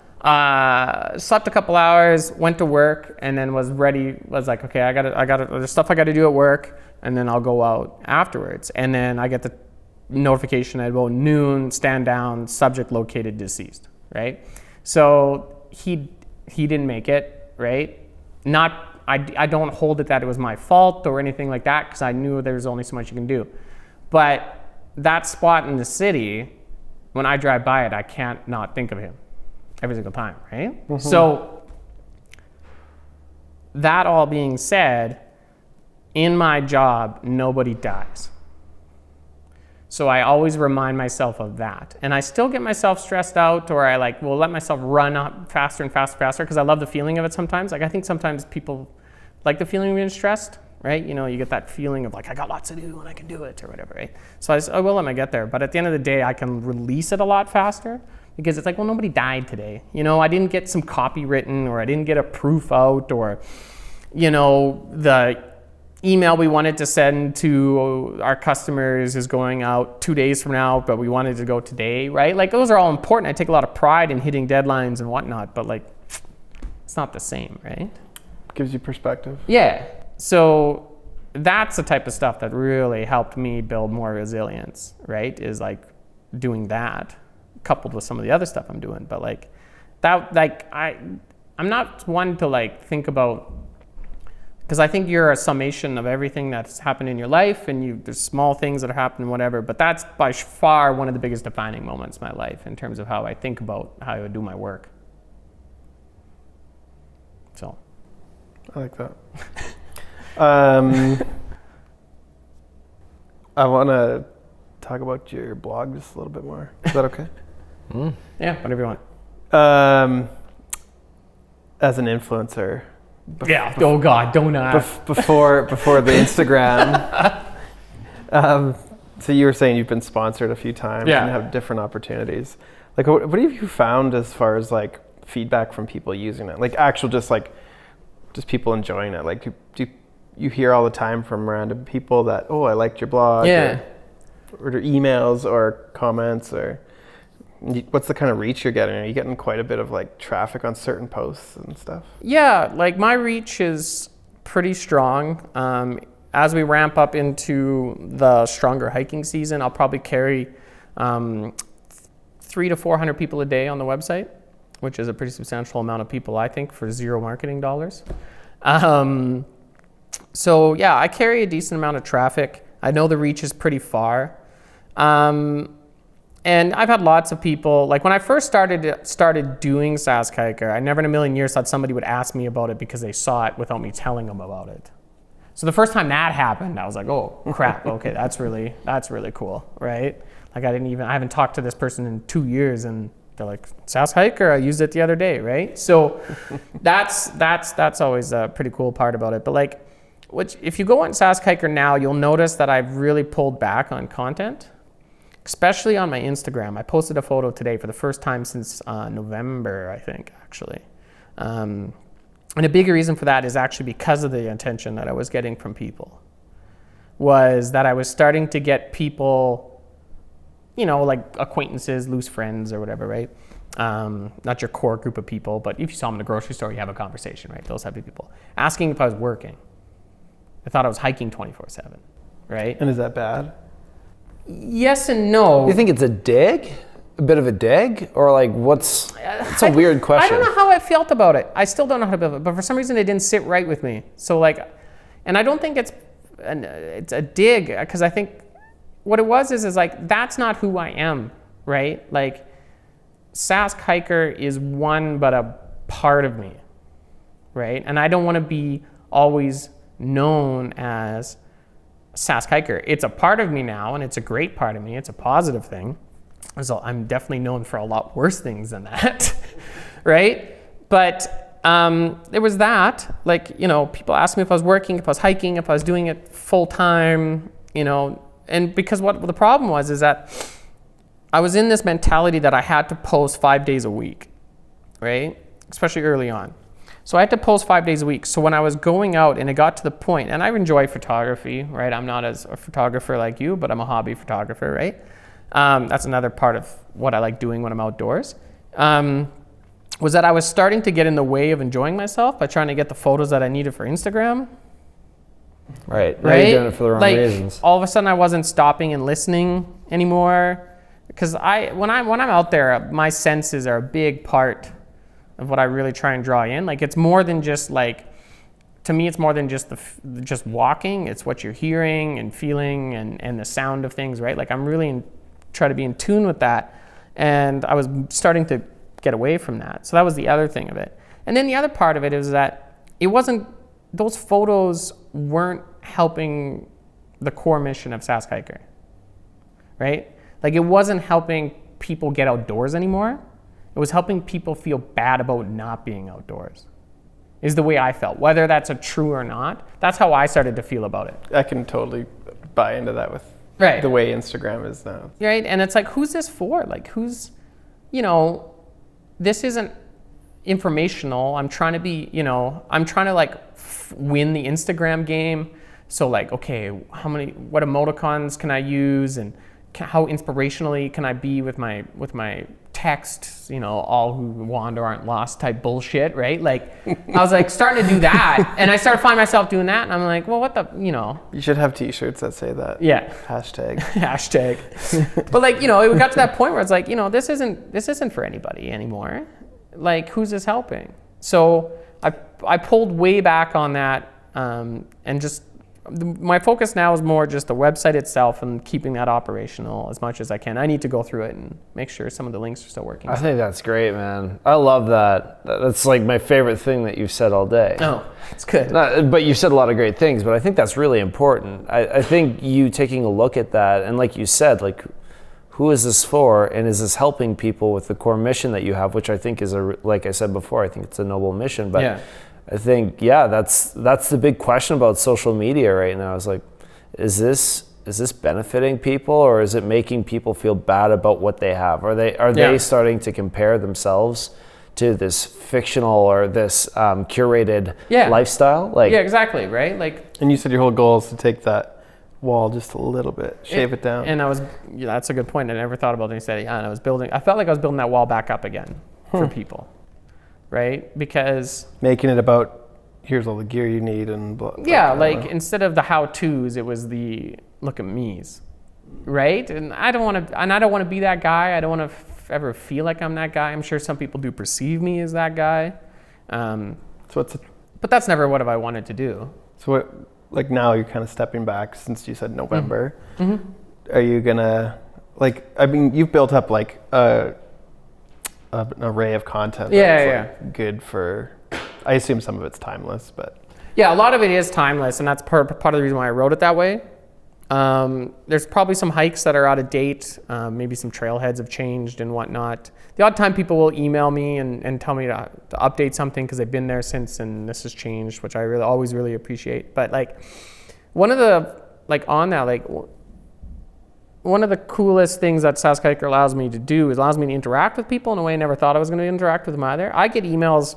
Slept a couple hours, went to work, and then was like, okay, I got there's stuff I got to do at work, and then I'll go out afterwards. And then I get the notification at about noon, stand down, subject located, deceased, right? So he didn't make it, right? I don't hold it that it was my fault or anything like that, because I knew there was only so much you can do. But that spot in the city, when I drive by it, I can't not think of him. Every single time, right? Mm-hmm. So that all being said, in my job, nobody dies. So I always remind myself of that. And I still get myself stressed out, or I will let myself run up faster and faster, because I love the feeling of it sometimes. Like I think sometimes people like the feeling of being stressed, right? You get that feeling of like, I got lots to do and I can do it or whatever, right? So I will let me get there. But at the end of the day, I can release it a lot faster. Because it's like, well, nobody died today. I didn't get some copy written, or I didn't get a proof out, or, the email we wanted to send to our customers is going out 2 days from now, but we wanted to go today, right? Like those are all important. I take a lot of pride in hitting deadlines and whatnot, but like, it's not the same, right? Gives you perspective. Yeah. So that's the type of stuff that really helped me build more resilience, right? Is like doing that coupled with some of the other stuff I'm doing. But like that, like I'm not one to like think about, because I think you're a summation of everything that's happened in your life, and there's small things that are happening, whatever, but that's by far one of the biggest defining moments in my life in terms of how I think about how I would do my work. So. I like that. I want to talk about your blog just a little bit more. Is that okay? Yeah, whatever you want. As an influencer. Oh God, don't before the Instagram. So you were saying you've been sponsored a few times and have different opportunities. Like, what have you found as far as like feedback from people using it? Like actual just people enjoying it. Like, do you hear all the time from random people that, oh, I liked your blog, or emails or comments, or what's the kind of reach you're getting? Are you getting quite a bit of like traffic on certain posts and stuff? Yeah, like my reach is pretty strong. As we ramp up into the stronger hiking season, I'll probably carry 300 to 400 people a day on the website, which is a pretty substantial amount of people, I think, for zero marketing dollars. So yeah, I carry a decent amount of traffic. I know the reach is pretty far. And I've had lots of people, like when I first started doing Sask Hiker, I never in a million years thought somebody would ask me about it because they saw it without me telling them about it. So the first time that happened, I was like, oh crap, okay, that's really cool, right? Like I haven't talked to this person in 2 years, and they're like, Sask Hiker, I used it the other day, right? So that's always a pretty cool part about it. But like, if you go on Sask Hiker now, you'll notice that I've really pulled back on content, especially on my Instagram. I posted a photo today for the first time since November, I think, actually. And a big reason for that is actually because of the attention that I was getting from people. Was that I was starting to get people, like acquaintances, loose friends or whatever, right? Not your core group of people, but if you saw them in the grocery store, you have a conversation, right? Those type of people. Asking if I was working. I thought I was hiking 24/7, right? And is that bad? Yes and no. You think it's a dig? A bit of a dig? Or like it's a weird question. I don't know how I felt about it. I still don't know how to feel about it, but for some reason it didn't sit right with me. So like, and I don't think it's a dig, because I think what it was is like, that's not who I am, right? Like, Sask Hiker is one but a part of me, right? And I don't want to be always known as Sask Hiker. It's a part of me now, and it's a great part of me. It's a positive thing. So I'm definitely known for a lot worse things than that, right? But there was that, like, people asked me if I was working, if I was hiking, if I was doing it full time, and because what the problem was is that I was in this mentality that I had to post 5 days a week, right? Especially early on. So I had to post 5 days a week. So when I was going out and it got to the point, and I enjoy photography, right? I'm not as a photographer like you, but I'm a hobby photographer, right? That's another part of what I like doing when I'm outdoors. Was that I was starting to get in the way of enjoying myself by trying to get the photos that I needed for Instagram. Right. Now you're doing it for the wrong reasons. All of a sudden I wasn't stopping and listening anymore. Because when I'm out there, my senses are a big part of what I really try and draw in. Like, it's more than just like, to me, it's more than just just walking. It's what you're hearing and feeling and the sound of things, right? Like, I'm really try to be in tune with that. And I was starting to get away from that. So that was the other thing of it. And then the other part of it is that those photos weren't helping the core mission of Sask Hiker, right? Like, it wasn't helping people get outdoors anymore. It was helping people feel bad about not being outdoors, is the way I felt. Whether that's true or not, that's how I started to feel about it. I can totally buy into that with the way Instagram is now. Right, and it's like, who's this for? Like, this isn't informational. I'm trying to be, I'm trying to like win the Instagram game. So like, okay, what emoticons can I use, and how inspirationally can I be with my text, all who wander aren't lost type bullshit, right? Like, I was like starting to do that, and I started finding myself doing that, and I'm like, well, what the, You should have T-shirts that say that. Yeah. Hashtag. Hashtag. But like, it got to that point where it's like, this isn't for anybody anymore. Like, who's this helping? So I pulled way back on that, and just my focus now is more just the website itself and keeping that operational as much as I can. I need to go through it and make sure some of the links are still working. I think that's great, man. I love that. That's like my favorite thing that you've said all day. Oh, it's good. But you've said a lot of great things, but I think that's really important. I think you taking a look at that, and like you said, like, who is this for, and is this helping people with the core mission that you have, which I think is, like I said before, I think it's a noble mission. But yeah. I think, that's the big question about social media right now. Is like, is this benefiting people, or is it making people feel bad about what they have? Are they starting to compare themselves to this fictional or this curated lifestyle? Like, yeah, exactly, right? Like, and you said your whole goal is to take that wall just a little bit, shave it down. And that's a good point. I never thought about it. And you said, and I felt like I was building that wall back up again for people. Right? Because making it about here's all the gear you need and blah. Instead of the how-tos, it was the look at me's, right? And I don't want to be that guy. I don't want to ever feel like I'm that guy. I'm sure some people do perceive me as that guy. But that's never what I wanted to do. So what? Like, now you're kind of stepping back since you said November. Mm-hmm. Are you gonna you've built up like an array of content that's good for, I assume some of it's timeless, but yeah, a lot of it is timeless, and that's part of the reason why I wrote it that way. There's probably some hikes that are out of date, maybe some trailheads have changed and whatnot. The odd time people will email me and tell me to update something because they've been there since and this has changed, which I always really appreciate. But like, one of the one of the coolest things that Saskhiker allows me to do is allows me to interact with people in a way I never thought I was going to interact with them either. I get emails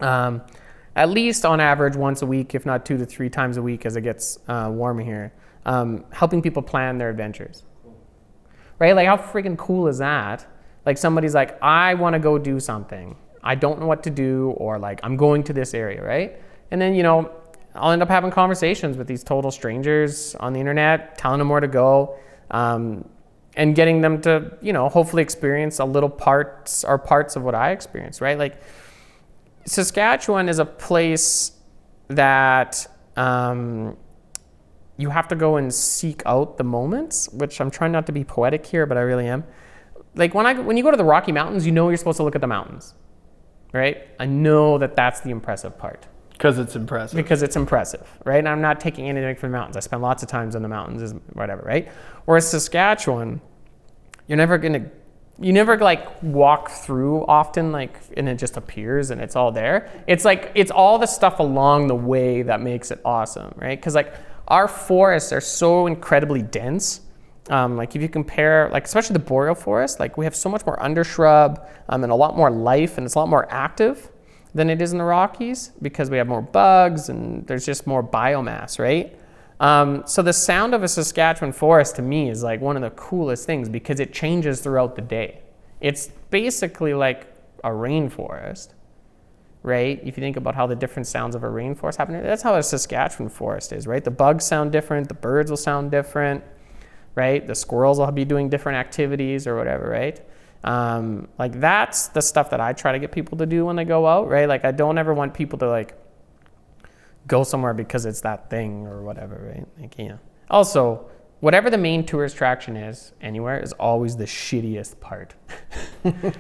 at least on average once a week, if not 2 to 3 times a week as it gets warmer here, helping people plan their adventures. Right? Like, how freaking cool is that? Like, somebody's like, I want to go do something. I don't know what to do, or like, I'm going to this area, right? And then, I'll end up having conversations with these total strangers on the internet, telling them where to go. And getting them to, hopefully experience a little parts of what I experienced, right? Like, Saskatchewan is a place that you have to go and seek out the moments, which I'm trying not to be poetic here, but I really am. Like, when you go to the Rocky Mountains, you're supposed to look at the mountains, right? I know that's the impressive part. Because it's impressive. Right? And I'm not taking anything from the mountains. I spend lots of times in the mountains, whatever, right? Whereas Saskatchewan, you never like walk through often, like, and it just appears and it's all there. It's like, it's all the stuff along the way that makes it awesome, right? Because like, our forests are so incredibly dense. Like, if you compare, like, especially the boreal forest, like, we have so much more undershrub and a lot more life, and it's a lot more active than it is in the Rockies because we have more bugs and there's just more biomass, right? So the sound of a Saskatchewan forest to me is like one of the coolest things because it changes throughout the day. It's basically like a rainforest, right? If you think about how the different sounds of a rainforest happen, that's how a Saskatchewan forest is, right? The bugs sound different, the birds will sound different, right? The squirrels will be doing different activities or whatever, right? Like, that's the stuff that I try to get people to do when they go out, right? Like, I don't ever want people to like go somewhere because it's that thing or whatever, right? Like, Also, whatever the main tourist attraction is anywhere is always the shittiest part,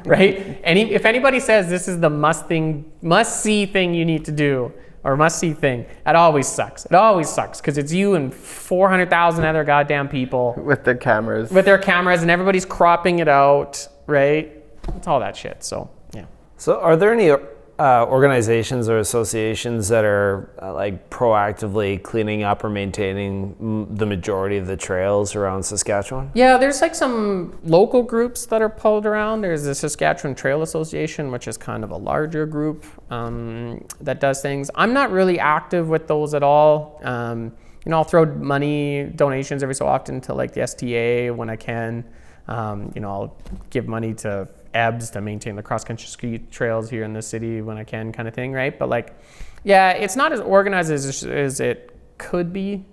right? If anybody says this is the must-see thing you need to do, or must-see thing, it always sucks. It always sucks because it's you and 400,000 other goddamn people with their cameras, and everybody's cropping it out, right? It's all that shit. So yeah. So are there any organizations or associations that are like proactively cleaning up or maintaining the majority of the trails around Saskatchewan? Yeah, there's like some local groups that are pulled around. There's the Saskatchewan Trail Association, which is kind of a larger group that does things. I'm not really active with those at all. I'll throw money donations every so often to like the STA when I can. I'll give money to EBS to maintain the cross-country ski trails here in the city when I can, kind of thing, right? But like, yeah, it's not as organized as it could be.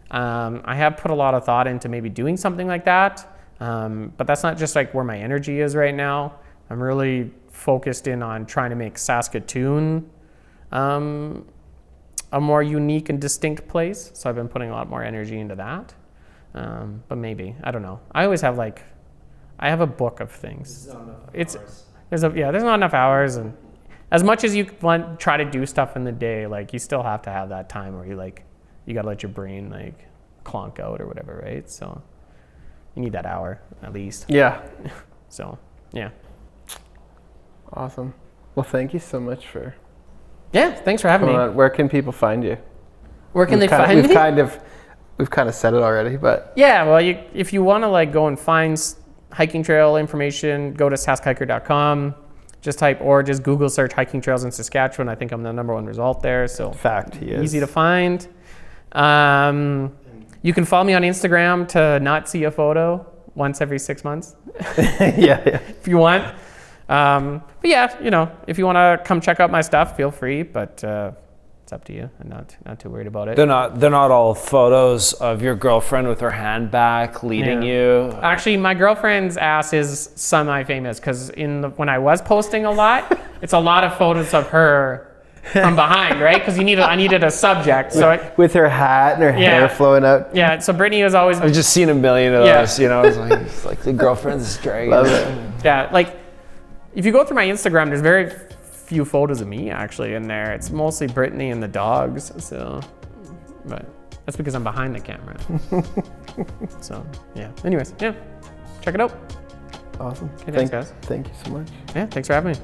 I have put a lot of thought into maybe doing something like that, but that's not just like where my energy is right now. I'm really focused in on trying to make Saskatoon a more unique and distinct place. So I've been putting a lot more energy into that. But maybe, I don't know. I always have I have a book of things. There's not enough hours, and as much as you try to do stuff in the day, like you still have to have that time where you gotta let your brain like clonk out or whatever, right? So you need that hour at least. Yeah. So yeah. Awesome. Well, thank you so much for. Yeah, thanks for having me. Where can people find you? Where can they find me? We've kind of said it already, but. Yeah, well, if you want to like go and find hiking trail information, go to saskhiker.com. Just Google search hiking trails in Saskatchewan. I think I'm the #1 result there. So fact, he is. Easy to find. You can follow me on Instagram to not see a photo once every 6 months. yeah. If you want. But yeah, if you want to come check out my stuff, feel free. But it's up to you. I'm not too worried about it. They're not all photos of your girlfriend with her hand back leading you. Actually, my girlfriend's ass is semi-famous because when I was posting a lot, it's a lot of photos of her from behind, right? Because I needed a subject. So with her hat and her hair flowing out. Yeah. So Brittany was always. I've just seen a million of those. It's like the girlfriend's dragging. Love it. Yeah, like if you go through my Instagram, there's very few photos of me actually in there. It's mostly Brittany and the dogs. So, but that's because I'm behind the camera. So yeah. Anyways, yeah, check it out. Awesome. Okay, thanks, guys. Thank you so much. Yeah, thanks for having me.